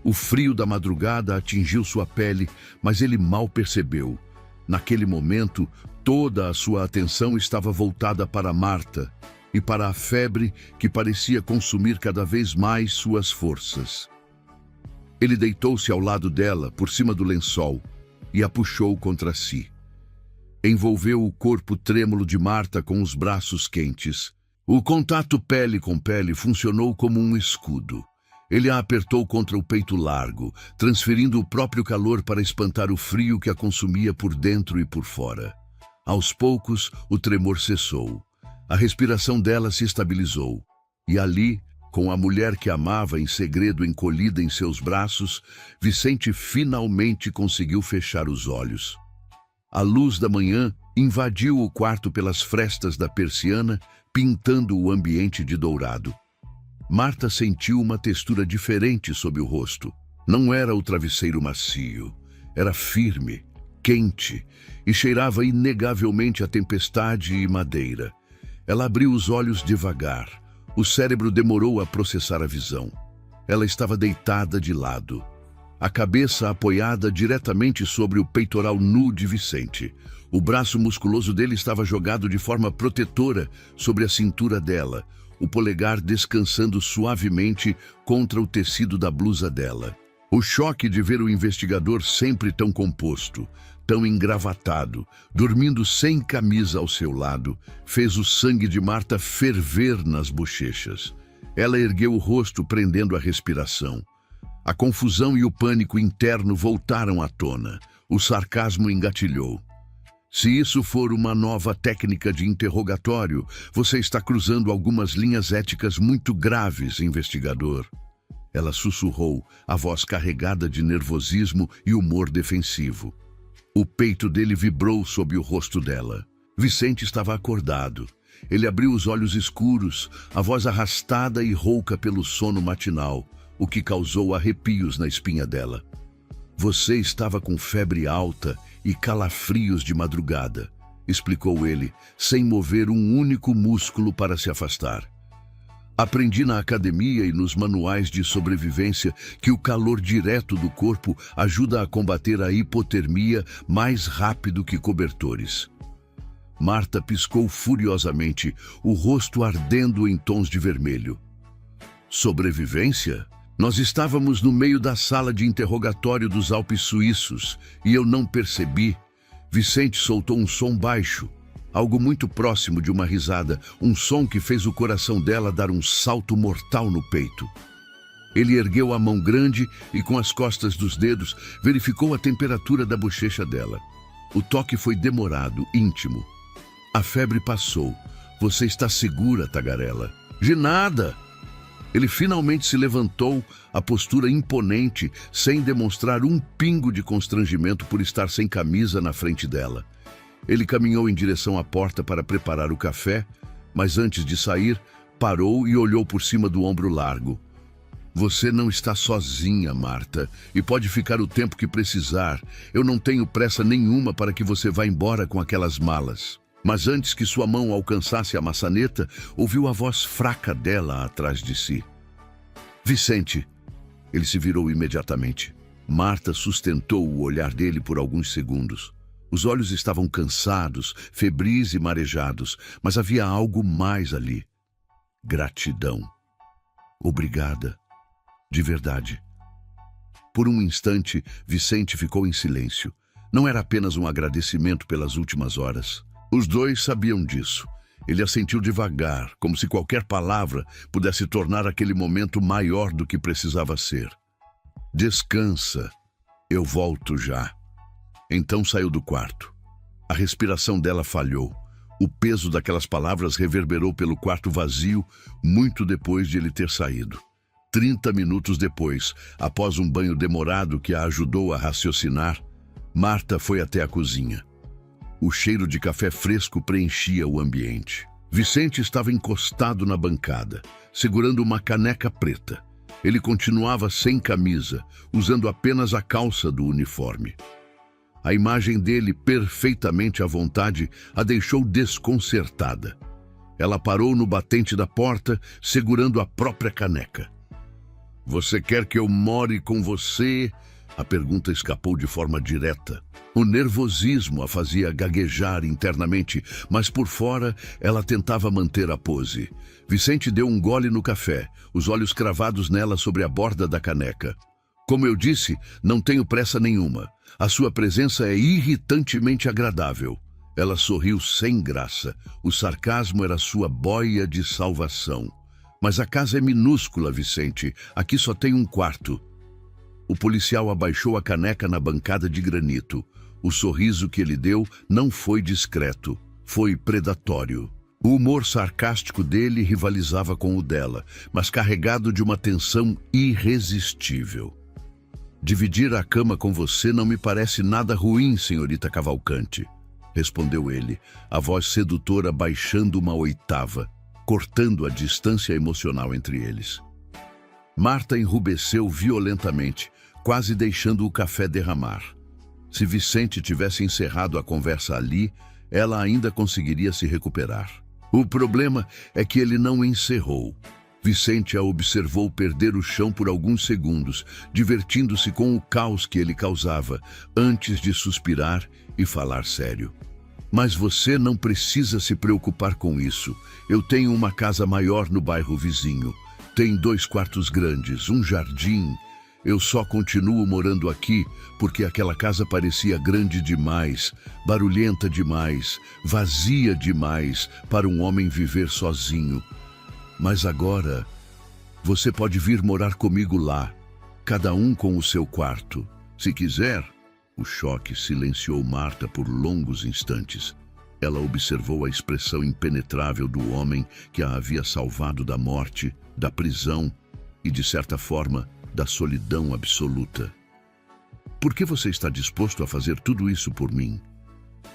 Speaker 3: O frio da madrugada atingiu sua pele, mas ele mal percebeu. Naquele momento, toda a sua atenção estava voltada para Marta e para a febre que parecia consumir cada vez mais suas forças. Ele deitou-se ao lado dela, por cima do lençol, e a puxou contra si. Envolveu o corpo trêmulo de Marta com os braços quentes. O contato pele com pele funcionou como um escudo. Ele a apertou contra o peito largo, transferindo o próprio calor para espantar o frio que a consumia por dentro e por fora. Aos poucos, o tremor cessou. A respiração dela se estabilizou. E ali, com a mulher que amava em segredo encolhida em seus braços, Vicente finalmente conseguiu fechar os olhos. A luz da manhã invadiu o quarto pelas frestas da persiana, pintando o ambiente de dourado. Marta sentiu uma textura diferente sob o rosto. Não era o travesseiro macio, era firme, quente e cheirava inegavelmente a tempestade e madeira. Ela abriu os olhos devagar. O cérebro demorou a processar a visão. Ela estava deitada de lado, a cabeça apoiada diretamente sobre o peitoral nu de Vicente. O braço musculoso dele estava jogado de forma protetora sobre a cintura dela, o polegar descansando suavemente contra o tecido da blusa dela. O choque de ver o investigador sempre tão composto, tão engravatado, dormindo sem camisa ao seu lado, fez o sangue de Marta ferver nas bochechas. Ela ergueu o rosto, prendendo a respiração. A confusão e o pânico interno voltaram à tona. O sarcasmo engatilhou. Se isso for uma nova técnica de interrogatório, você está cruzando algumas linhas éticas muito graves, investigador. Ela sussurrou, a voz carregada de nervosismo e humor defensivo. O peito dele vibrou sob o rosto dela. Vicente estava acordado. Ele abriu os olhos escuros, a voz arrastada e rouca pelo sono matinal, o que causou arrepios na espinha dela. Você estava com febre alta e calafrios de madrugada, explicou ele, sem mover um único músculo para se afastar. Aprendi na academia e nos manuais de sobrevivência que o calor direto do corpo ajuda a combater a hipotermia mais rápido que cobertores. Marta piscou furiosamente, o rosto ardendo em tons de vermelho. Sobrevivência? Nós estávamos no meio da sala de interrogatório dos Alpes suíços e eu não percebi. Vicente soltou um som baixo, algo muito próximo de uma risada, um som que fez o coração dela dar um salto mortal no peito. Ele ergueu a mão grande e, com as costas dos dedos, verificou a temperatura da bochecha dela. O toque foi demorado, íntimo. A febre passou. Você está segura, tagarela? De nada! Ele finalmente se levantou, a postura imponente, sem demonstrar um pingo de constrangimento por estar sem camisa na frente dela. Ele caminhou em direção à porta para preparar o café, mas antes de sair, parou e olhou por cima do ombro largo. Você não está sozinha, Marta, e pode ficar o tempo que precisar. Eu não tenho pressa nenhuma para que você vá embora com aquelas malas. Mas antes que sua mão alcançasse a maçaneta, ouviu a voz fraca dela atrás de si. Vicente! Ele se virou imediatamente. Marta sustentou o olhar dele por alguns segundos. Os olhos estavam cansados, febris e marejados, mas havia algo mais ali. Gratidão. Obrigada. De verdade. Por um instante, Vicente ficou em silêncio. Não era apenas um agradecimento pelas últimas horas. Os dois sabiam disso. Ele assentiu devagar, como se qualquer palavra pudesse tornar aquele momento maior do que precisava ser. Descansa. Eu volto já. Então saiu do quarto. A respiração dela falhou. O peso daquelas palavras reverberou pelo quarto vazio muito depois de ele ter saído. 30 minutos depois, após um banho demorado que a ajudou a raciocinar, Marta foi até a cozinha. O cheiro de café fresco preenchia o ambiente. Vicente estava encostado na bancada, segurando uma caneca preta. Ele continuava sem camisa, usando apenas a calça do uniforme. A imagem dele, perfeitamente à vontade, a deixou desconcertada. Ela parou no batente da porta, segurando a própria caneca. Você quer que eu more com você? A pergunta escapou de forma direta. O nervosismo a fazia gaguejar internamente, mas por fora ela tentava manter a pose. Vicente deu um gole no café, os olhos cravados nela sobre a borda da caneca. Como eu disse, não tenho pressa nenhuma. A sua presença é irritantemente agradável. Ela sorriu sem graça. O sarcasmo era sua boia de salvação. Mas a casa é minúscula, Vicente. Aqui só tem um quarto. O policial abaixou a caneca na bancada de granito. O sorriso que ele deu não foi discreto, foi predatório. O humor sarcástico dele rivalizava com o dela, mas carregado de uma tensão irresistível. Dividir a cama com você não me parece nada ruim, senhorita Cavalcante, respondeu ele, a voz sedutora baixando uma oitava, cortando a distância emocional entre eles. Marta enrubesceu violentamente, quase deixando o café derramar. Se Vicente tivesse encerrado a conversa ali, ela ainda conseguiria se recuperar. O problema é que ele não encerrou. Vicente a observou perder o chão por alguns segundos, divertindo-se com o caos que ele causava, antes de suspirar e falar sério. Mas você não precisa se preocupar com isso. Eu tenho uma casa maior no bairro vizinho. Tem 2 quartos grandes, um jardim. Eu só continuo morando aqui porque aquela casa parecia grande demais, barulhenta demais, vazia demais para um homem viver sozinho. Mas agora, você pode vir morar comigo lá, cada um com o seu quarto. Se quiser. O choque silenciou Marta por longos instantes. Ela observou a expressão impenetrável do homem que a havia salvado da morte, da prisão e, de certa forma, da solidão absoluta. Por que você está disposto a fazer tudo isso por mim?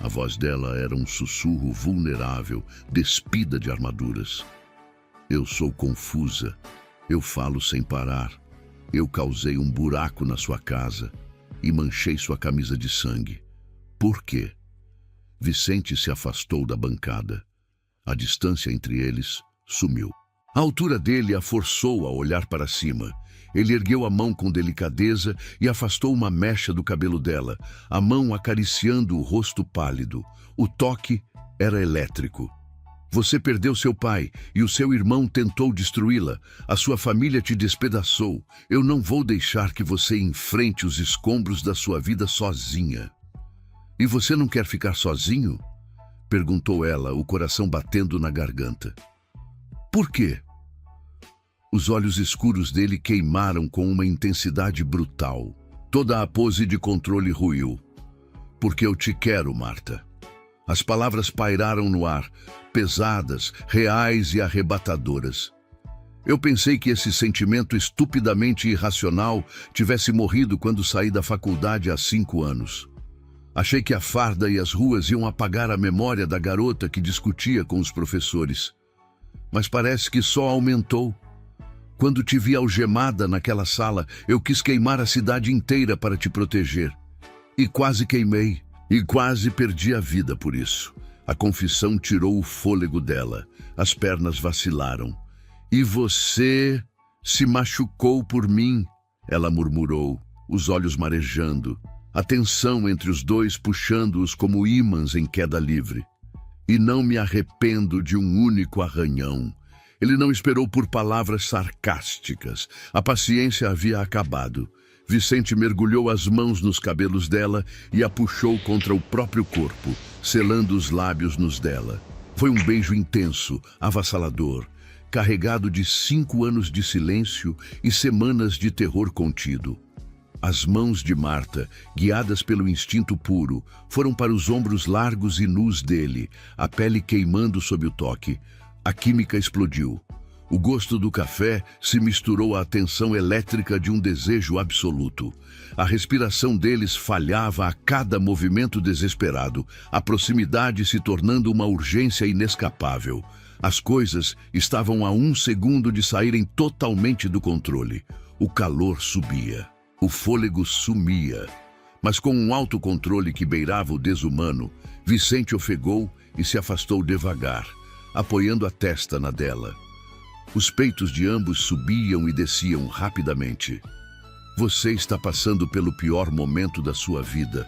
Speaker 3: A voz dela era um sussurro vulnerável, despida de armaduras. Eu sou confusa. Eu falo sem parar. Eu causei um buraco na sua casa e manchei sua camisa de sangue. Por quê? Vicente se afastou da bancada. A distância entre eles sumiu. A altura dele a forçou a olhar para cima. Ele ergueu a mão com delicadeza e afastou uma mecha do cabelo dela, a mão acariciando o rosto pálido. O toque era elétrico. Você perdeu seu pai e o seu irmão tentou destruí-la. A sua família te despedaçou. Eu não vou deixar que você enfrente os escombros da sua vida sozinha. E você não quer ficar sozinho? Perguntou ela, o coração batendo na garganta. Por quê? Os olhos escuros dele queimaram com uma intensidade brutal. Toda a pose de controle ruiu. Porque eu te quero, Marta. As palavras pairaram no ar, pesadas, reais e arrebatadoras. Eu pensei que esse sentimento estupidamente irracional tivesse morrido quando saí da faculdade há 5 anos. Achei que a farda e as ruas iam apagar a memória da garota que discutia com os professores. Mas parece que só aumentou. Quando te vi algemada naquela sala, eu quis queimar a cidade inteira para te proteger. E quase queimei. E quase perdi a vida por isso. A confissão tirou o fôlego dela. As pernas vacilaram. E você se machucou por mim, ela murmurou, os olhos marejando. A tensão entre os dois puxando-os como ímãs em queda livre. E não me arrependo de um único arranhão. Ele não esperou por palavras sarcásticas. A paciência havia acabado. Vicente mergulhou as mãos nos cabelos dela e a puxou contra o próprio corpo, selando os lábios nos dela. Foi um beijo intenso, avassalador, carregado de 5 anos de silêncio e semanas de terror contido. As mãos de Marta, guiadas pelo instinto puro, foram para os ombros largos e nus dele, a pele queimando sob o toque. A química explodiu. O gosto do café se misturou à tensão elétrica de um desejo absoluto. A respiração deles falhava a cada movimento desesperado, a proximidade se tornando uma urgência inescapável. As coisas estavam a 1 segundo de saírem totalmente do controle. O calor subia, o fôlego sumia. Mas com um autocontrole que beirava o desumano, Vicente ofegou e se afastou devagar, apoiando a testa na dela. Os peitos de ambos subiam e desciam rapidamente. Você está passando pelo pior momento da sua vida,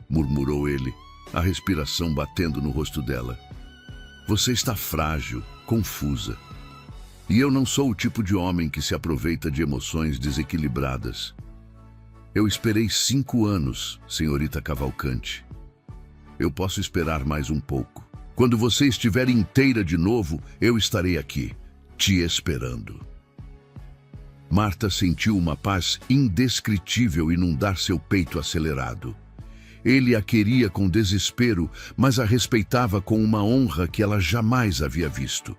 Speaker 3: murmurou ele, a respiração batendo no rosto dela. Você está frágil, confusa. E eu não sou o tipo de homem que se aproveita de emoções desequilibradas. Eu esperei 5 anos, senhorita Cavalcante. Eu posso esperar mais um pouco. Quando você estiver inteira de novo, eu estarei aqui, te esperando. Marta sentiu uma paz indescritível inundar seu peito acelerado. Ele a queria com desespero, mas a respeitava com uma honra que ela jamais havia visto.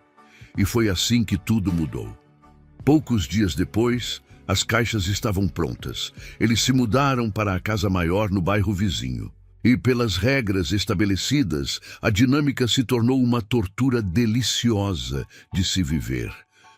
Speaker 3: E foi assim que tudo mudou. Poucos dias depois, as caixas estavam prontas. Eles se mudaram para a casa maior no bairro vizinho. E pelas regras estabelecidas, a dinâmica se tornou uma tortura deliciosa de se viver.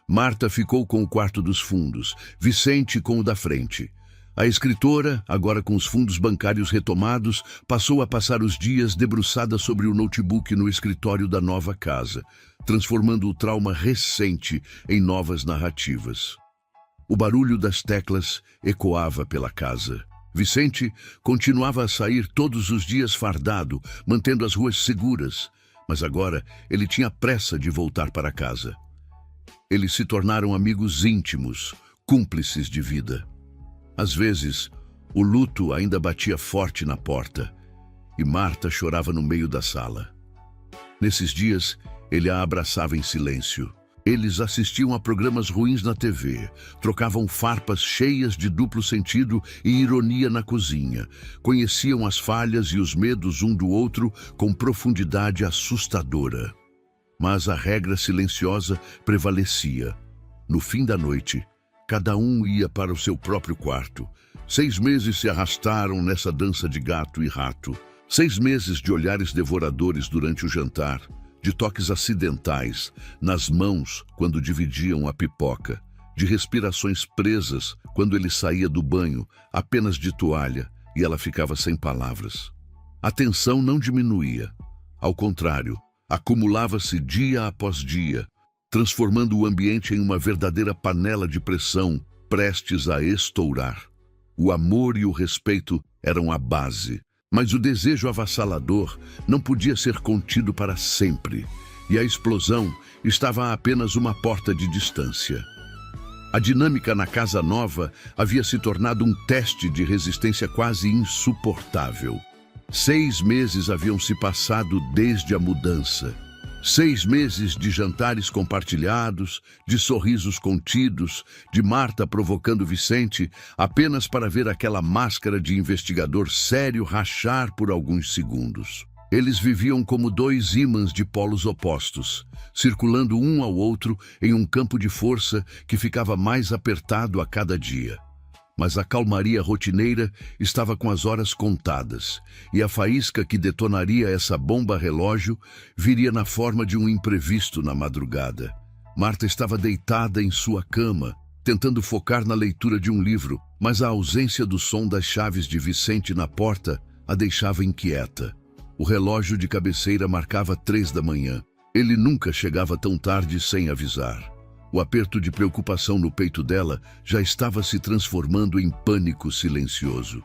Speaker 3: Marta ficou com o quarto dos fundos, Vicente com o da frente. A escritora, agora com os fundos bancários retomados, passou a passar os dias debruçada sobre o notebook no escritório da nova casa, transformando o trauma recente em novas narrativas. O barulho das teclas ecoava pela casa. Vicente continuava a sair todos os dias fardado, mantendo as ruas seguras, mas agora ele tinha pressa de voltar para casa. Eles se tornaram amigos íntimos, cúmplices de vida. Às vezes, o luto ainda batia forte na porta e Marta chorava no meio da sala. Nesses dias, ele a abraçava em silêncio. Eles assistiam a programas ruins na TV, trocavam farpas cheias de duplo sentido e ironia na cozinha, conheciam as falhas e os medos um do outro com profundidade assustadora. Mas a regra silenciosa prevalecia. No fim da noite, cada um ia para o seu próprio quarto. 6 meses se arrastaram nessa dança de gato e rato. 6 meses de olhares devoradores durante o jantar, de toques acidentais nas mãos quando dividiam a pipoca, de respirações presas quando ele saía do banho, apenas de toalha, e ela ficava sem palavras. A tensão não diminuía. Ao contrário, acumulava-se dia após dia, transformando o ambiente em uma verdadeira panela de pressão, prestes a estourar. O amor e o respeito eram a base, mas o desejo avassalador não podia ser contido para sempre, e a explosão estava a apenas uma porta de distância. A dinâmica na casa nova havia se tornado um teste de resistência quase insuportável. 6 meses haviam se passado desde a mudança. 6 meses de jantares compartilhados, de sorrisos contidos, de Marta provocando Vicente apenas para ver aquela máscara de investigador sério rachar por alguns segundos. Eles viviam como 2 ímãs de polos opostos, circulando um ao outro em um campo de força que ficava mais apertado a cada dia. Mas a calmaria rotineira estava com as horas contadas, e a faísca que detonaria essa bomba-relógio viria na forma de um imprevisto na madrugada. Marta estava deitada em sua cama, tentando focar na leitura de um livro, mas a ausência do som das chaves de Vicente na porta a deixava inquieta. O relógio de cabeceira marcava 3 da manhã. Ele nunca chegava tão tarde sem avisar. O aperto de preocupação no peito dela já estava se transformando em pânico silencioso.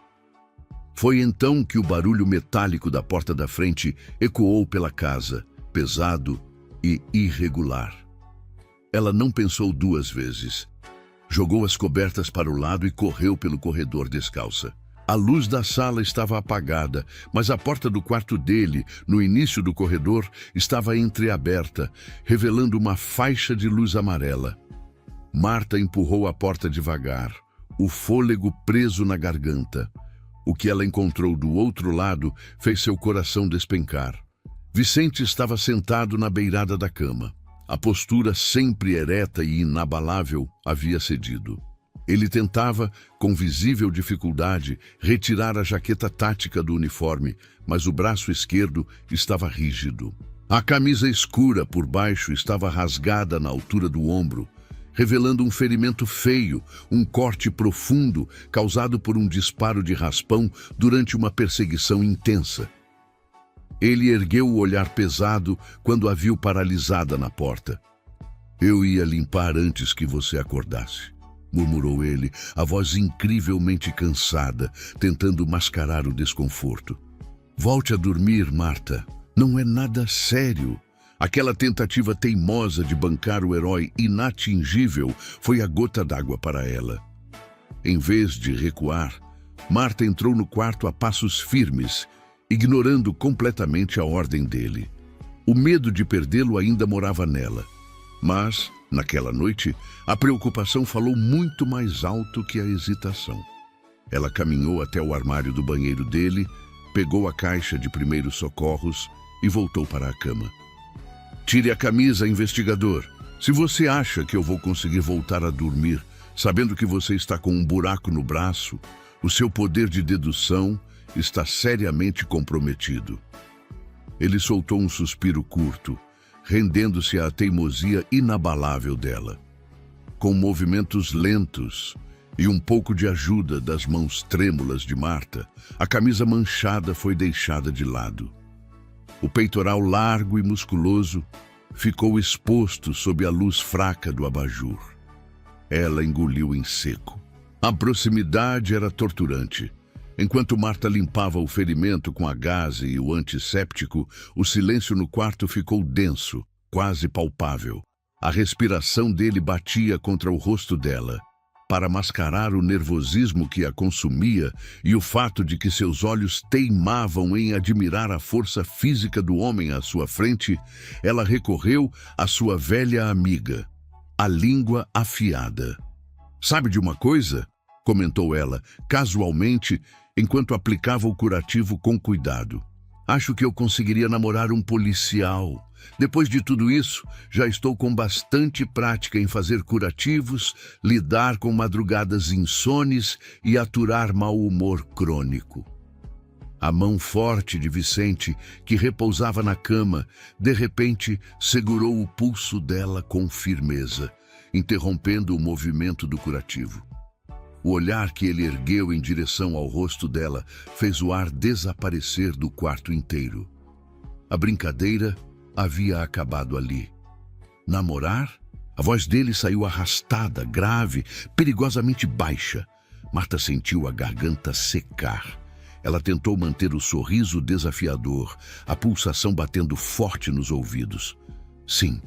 Speaker 3: Foi então que o barulho metálico da porta da frente ecoou pela casa, pesado e irregular. Ela não pensou 2 vezes. Jogou as cobertas para o lado e correu pelo corredor descalça. A luz da sala estava apagada, mas a porta do quarto dele, no início do corredor, estava entreaberta, revelando uma faixa de luz amarela. Marta empurrou a porta devagar, o fôlego preso na garganta. O que ela encontrou do outro lado fez seu coração despencar. Vicente estava sentado na beirada da cama. A postura sempre ereta e inabalável havia cedido. Ele tentava, com visível dificuldade, retirar a jaqueta tática do uniforme, mas o braço esquerdo estava rígido. A camisa escura por baixo estava rasgada na altura do ombro, revelando um ferimento feio, um corte profundo causado por um disparo de raspão durante uma perseguição intensa. Ele ergueu o olhar pesado quando a viu paralisada na porta. "Eu ia limpar antes que você acordasse", murmurou ele, a voz incrivelmente cansada, tentando mascarar o desconforto. "Volte a dormir, Marta. Não é nada sério." Aquela tentativa teimosa de bancar o herói inatingível foi a gota d'água para ela. Em vez de recuar, Marta entrou no quarto a passos firmes, ignorando completamente a ordem dele. O medo de perdê-lo ainda morava nela. Mas, naquela noite, a preocupação falou muito mais alto que a hesitação. Ela caminhou até o armário do banheiro dele, pegou a caixa de primeiros socorros e voltou para a cama. "Tire a camisa, investigador. Se você acha que eu vou conseguir voltar a dormir, sabendo que você está com um buraco no braço, o seu poder de dedução está seriamente comprometido." Ele soltou um suspiro curto, rendendo-se à teimosia inabalável dela. Com movimentos lentos e um pouco de ajuda das mãos trêmulas de Marta, a camisa manchada foi deixada de lado. O peitoral largo e musculoso ficou exposto sob a luz fraca do abajur. Ela engoliu em seco. A proximidade era torturante. Enquanto Marta limpava o ferimento com a gaze e o antisséptico, o silêncio no quarto ficou denso, quase palpável. A respiração dele batia contra o rosto dela. Para mascarar o nervosismo que a consumia e o fato de que seus olhos teimavam em admirar a força física do homem à sua frente, ela recorreu à sua velha amiga, a língua afiada. "Sabe de uma coisa?", comentou ela, casualmente, enquanto aplicava o curativo com cuidado. "Acho que eu conseguiria namorar um policial. Depois de tudo isso, já estou com bastante prática em fazer curativos, lidar com madrugadas insones e aturar mau humor crônico." A mão forte de Vicente, que repousava na cama, de repente segurou o pulso dela com firmeza, interrompendo o movimento do curativo. O olhar que ele ergueu em direção ao rosto dela fez o ar desaparecer do quarto inteiro. A brincadeira havia acabado ali. Namorar? A voz dele saiu arrastada, grave, perigosamente baixa. Marta sentiu a garganta secar. Ela tentou manter o sorriso desafiador, a pulsação batendo forte nos ouvidos. Sim.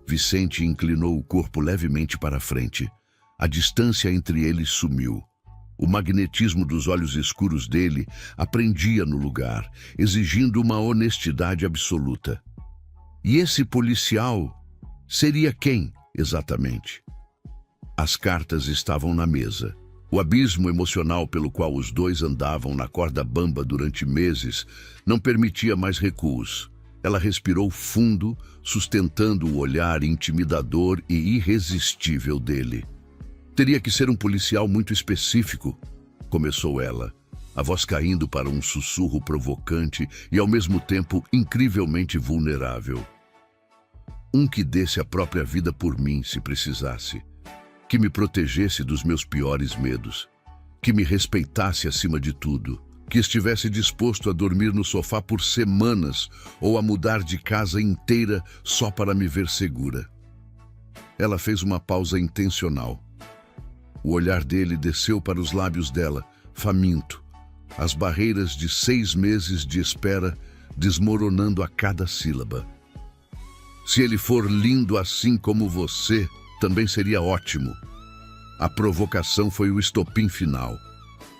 Speaker 3: Vicente inclinou o corpo levemente para a frente. A distância entre eles sumiu. O magnetismo dos olhos escuros dele aprendia no lugar, exigindo uma honestidade absoluta. E esse policial seria quem, exatamente? As cartas estavam na mesa. O abismo emocional pelo qual os dois andavam na corda bamba durante meses não permitia mais recuos. Ela respirou fundo, sustentando o olhar intimidador e irresistível dele. Teria que ser um policial muito específico, começou ela, a voz caindo para um sussurro provocante e ao mesmo tempo incrivelmente vulnerável. Um que desse a própria vida por mim, se precisasse. Que me protegesse dos meus piores medos. Que me respeitasse acima de tudo. Que estivesse disposto a dormir no sofá por semanas ou a mudar de casa inteira só para me ver segura. Ela fez uma pausa intencional. O olhar dele desceu para os lábios dela, faminto. As barreiras de 6 meses de espera desmoronando a cada sílaba. Se ele for lindo assim como você, também seria ótimo. A provocação foi o estopim final.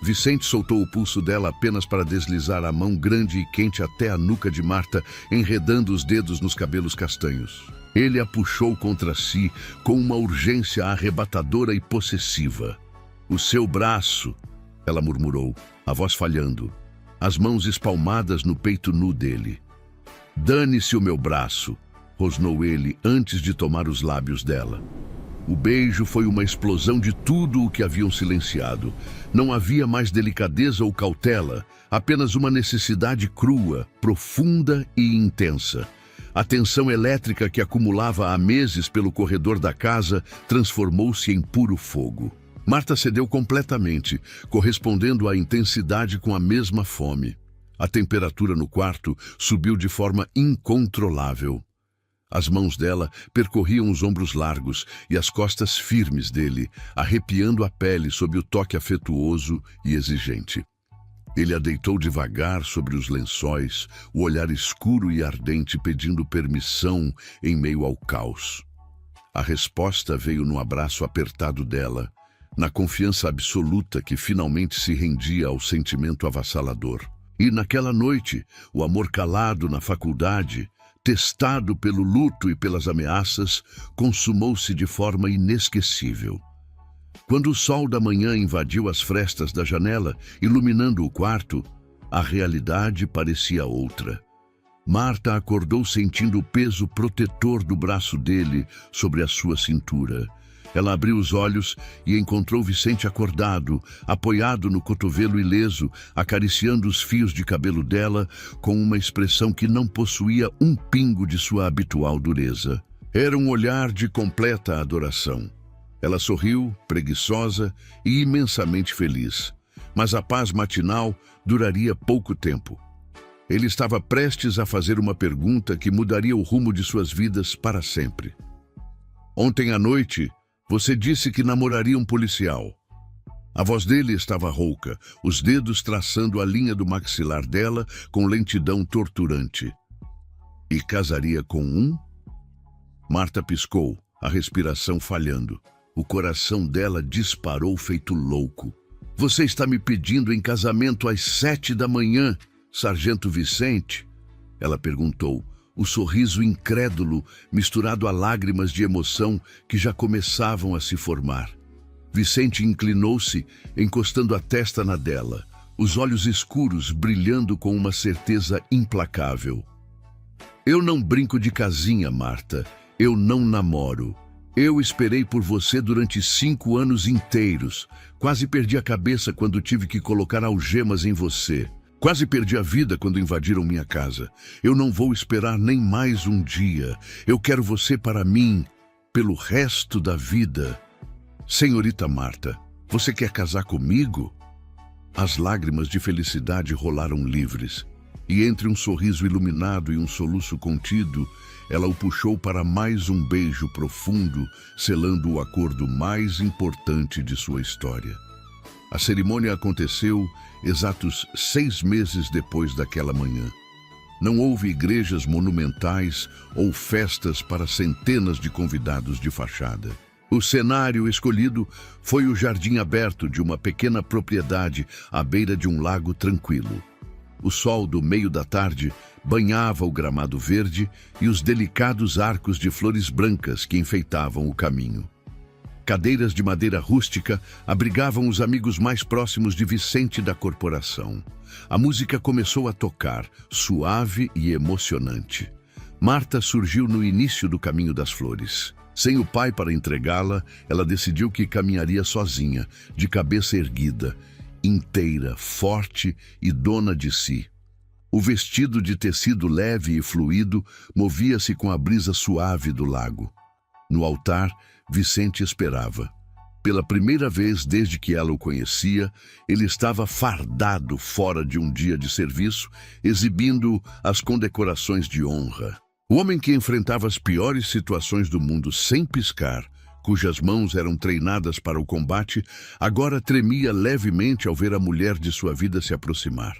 Speaker 3: Vicente soltou o pulso dela apenas para deslizar a mão grande e quente até a nuca de Marta, enredando os dedos nos cabelos castanhos. Ele a puxou contra si com uma urgência arrebatadora e possessiva. O seu braço, ela murmurou, a voz falhando, as mãos espalmadas no peito nu dele. Dane-se o meu braço, rosnou ele antes de tomar os lábios dela. O beijo foi uma explosão de tudo o que haviam silenciado. Não havia mais delicadeza ou cautela, apenas uma necessidade crua, profunda e intensa. A tensão elétrica que acumulava há meses pelo corredor da casa transformou-se em puro fogo. Marta cedeu completamente, correspondendo à intensidade com a mesma fome. A temperatura no quarto subiu de forma incontrolável. As mãos dela percorriam os ombros largos e as costas firmes dele, arrepiando a pele sob o toque afetuoso e exigente. Ele a deitou devagar sobre os lençóis, o olhar escuro e ardente pedindo permissão em meio ao caos. A resposta veio no abraço apertado dela, na confiança absoluta que finalmente se rendia ao sentimento avassalador. E naquela noite, o amor calado na faculdade, testado pelo luto e pelas ameaças, consumou-se de forma inesquecível. Quando o sol da manhã invadiu as frestas da janela, iluminando o quarto, a realidade parecia outra. Marta acordou sentindo o peso protetor do braço dele sobre a sua cintura. Ela abriu os olhos e encontrou Vicente acordado, apoiado no cotovelo ileso, acariciando os fios de cabelo dela com uma expressão que não possuía um pingo de sua habitual dureza. Era um olhar de completa adoração. Ela sorriu, preguiçosa e imensamente feliz. Mas a paz matinal duraria pouco tempo. Ele estava prestes a fazer uma pergunta que mudaria o rumo de suas vidas para sempre. Ontem à noite, você disse que namoraria um policial. A voz dele estava rouca, os dedos traçando a linha do maxilar dela com lentidão torturante. E casaria com um? Marta piscou, a respiração falhando. O coração dela disparou feito louco. Você está me pedindo em casamento às 7 da manhã, Sargento Vicente? Ela perguntou. O sorriso incrédulo misturado a lágrimas de emoção que já começavam a se formar. Vicente inclinou-se, encostando a testa na dela, os olhos escuros brilhando com uma certeza implacável. Eu não brinco de casinha, Marta. Eu não namoro. Eu esperei por você durante 5 anos inteiros. Quase perdi a cabeça quando tive que colocar algemas em você. Quase perdi a vida quando invadiram minha casa. Eu não vou esperar nem mais um dia. Eu quero você para mim, pelo resto da vida. Senhorita Marta, você quer casar comigo? As lágrimas de felicidade rolaram livres. E entre um sorriso iluminado e um soluço contido, ela o puxou para mais um beijo profundo, selando o acordo mais importante de sua história. A cerimônia aconteceu exatos 6 meses depois daquela manhã. Não houve igrejas monumentais ou festas para centenas de convidados de fachada. O cenário escolhido foi o jardim aberto de uma pequena propriedade à beira de um lago tranquilo. O sol do meio da tarde banhava o gramado verde e os delicados arcos de flores brancas que enfeitavam o caminho. Cadeiras de madeira rústica abrigavam os amigos mais próximos de Vicente da corporação. A música começou a tocar, suave e emocionante. Marta surgiu no início do caminho das flores. Sem o pai para entregá-la, ela decidiu que caminharia sozinha, de cabeça erguida, inteira, forte e dona de si. O vestido de tecido leve e fluido movia-se com a brisa suave do lago. No altar, Vicente esperava. Pela primeira vez desde que ela o conhecia, ele estava fardado fora de um dia de serviço, exibindo as condecorações de honra. O homem que enfrentava as piores situações do mundo sem piscar, cujas mãos eram treinadas para o combate, agora tremia levemente ao ver a mulher de sua vida se aproximar.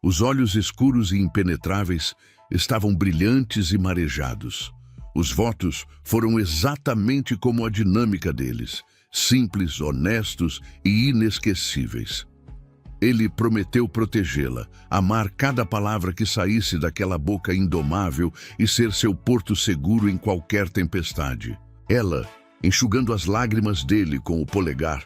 Speaker 3: Os olhos escuros e impenetráveis estavam brilhantes e marejados. Os votos foram exatamente como a dinâmica deles, simples, honestos e inesquecíveis. Ele prometeu protegê-la, amar cada palavra que saísse daquela boca indomável e ser seu porto seguro em qualquer tempestade. Ela, enxugando as lágrimas dele com o polegar,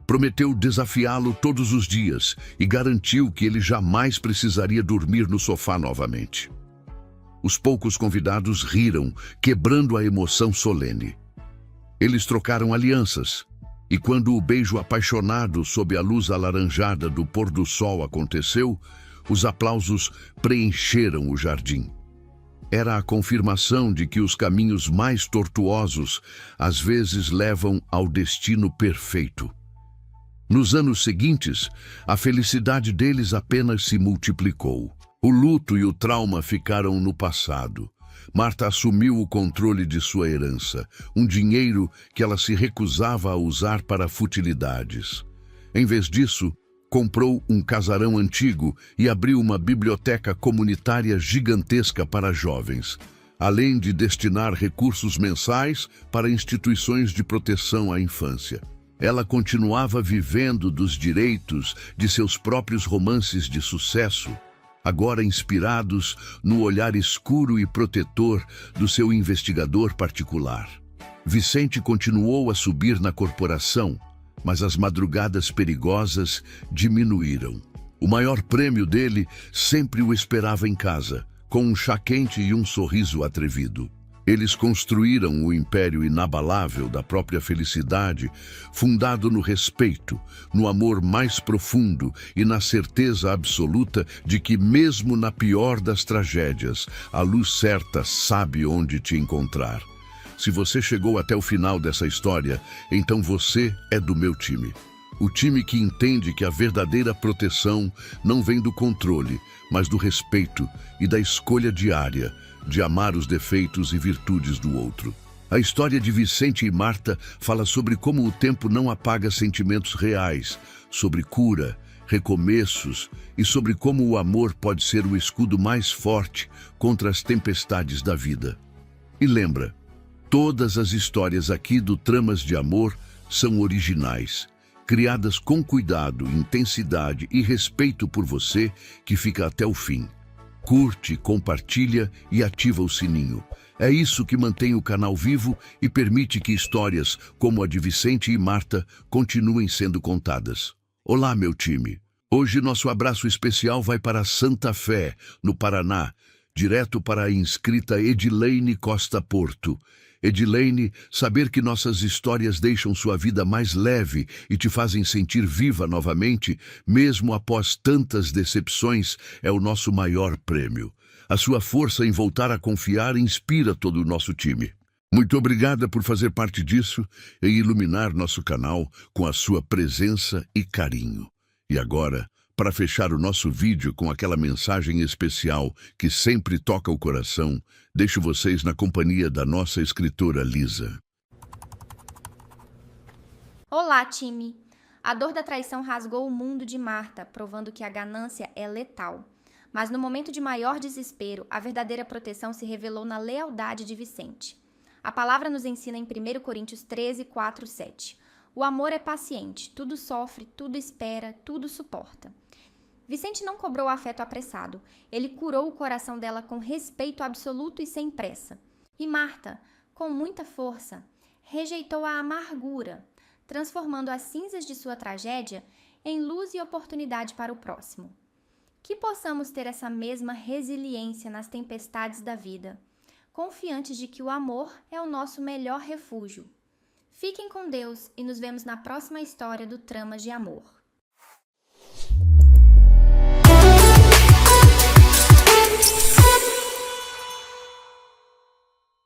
Speaker 3: prometeu desafiá-lo todos os dias e garantiu que ele jamais precisaria dormir no sofá novamente. Os poucos convidados riram, quebrando a emoção solene. Eles trocaram alianças, e quando o beijo apaixonado sob a luz alaranjada do pôr do sol aconteceu, os aplausos preencheram o jardim. Era a confirmação de que os caminhos mais tortuosos às vezes levam ao destino perfeito. Nos anos seguintes, a felicidade deles apenas se multiplicou. O luto e o trauma ficaram no passado. Marta assumiu o controle de sua herança, um dinheiro que ela se recusava a usar para futilidades. Em vez disso, comprou um casarão antigo e abriu uma biblioteca comunitária gigantesca para jovens, além de destinar recursos mensais para instituições de proteção à infância. Ela continuava vivendo dos direitos de seus próprios romances de sucesso, agora inspirados no olhar escuro e protetor do seu investigador particular. Vicente continuou a subir na corporação, mas as madrugadas perigosas diminuíram. O maior prêmio dele sempre o esperava em casa, com um chá quente e um sorriso atrevido. Eles construíram o império inabalável da própria felicidade, fundado no respeito, no amor mais profundo e na certeza absoluta de que, mesmo na pior das tragédias, a luz certa sabe onde te encontrar. Se você chegou até o final dessa história, então você é do meu time. O time que entende que a verdadeira proteção não vem do controle, mas do respeito e da escolha diária de amar os defeitos e virtudes do outro. A história de Vicente e Marta fala sobre como o tempo não apaga sentimentos reais, sobre cura, recomeços e sobre como o amor pode ser o escudo mais forte contra as tempestades da vida. E lembra, todas as histórias aqui do Tramas de Amor são originais, criadas com cuidado, intensidade e respeito por você, que fica até o fim. Curte, compartilha e ativa o sininho. É isso que mantém o canal vivo e permite que histórias como a de Vicente e Marta continuem sendo contadas. Olá, meu time! Hoje nosso abraço especial vai para Santa Fé, no Paraná, direto para a inscrita Edileine Costa Porto. Edileine, saber que nossas histórias deixam sua vida mais leve e te fazem sentir viva novamente, mesmo após tantas decepções, é o nosso maior prêmio. A sua força em voltar a confiar inspira todo o nosso time. Muito obrigada por fazer parte disso e iluminar nosso canal com a sua presença e carinho. E agora, Para fechar o nosso vídeo com aquela mensagem especial que sempre toca o coração, deixo vocês na companhia da nossa escritora Lisa.
Speaker 4: Olá, time! A dor da traição rasgou o mundo de Marta, provando que a ganância é letal. Mas no momento de maior desespero, a verdadeira proteção se revelou na lealdade de Vicente. A palavra nos ensina em 1 Coríntios 13, 4, 7. O amor é paciente, tudo sofre, tudo espera, tudo suporta. Vicente não cobrou afeto apressado, ele curou o coração dela com respeito absoluto e sem pressa. E Marta, com muita força, rejeitou a amargura, transformando as cinzas de sua tragédia em luz e oportunidade para o próximo. Que possamos ter essa mesma resiliência nas tempestades da vida, confiantes de que o amor é o nosso melhor refúgio. Fiquem com Deus e nos vemos na próxima história do Tramas de Amor.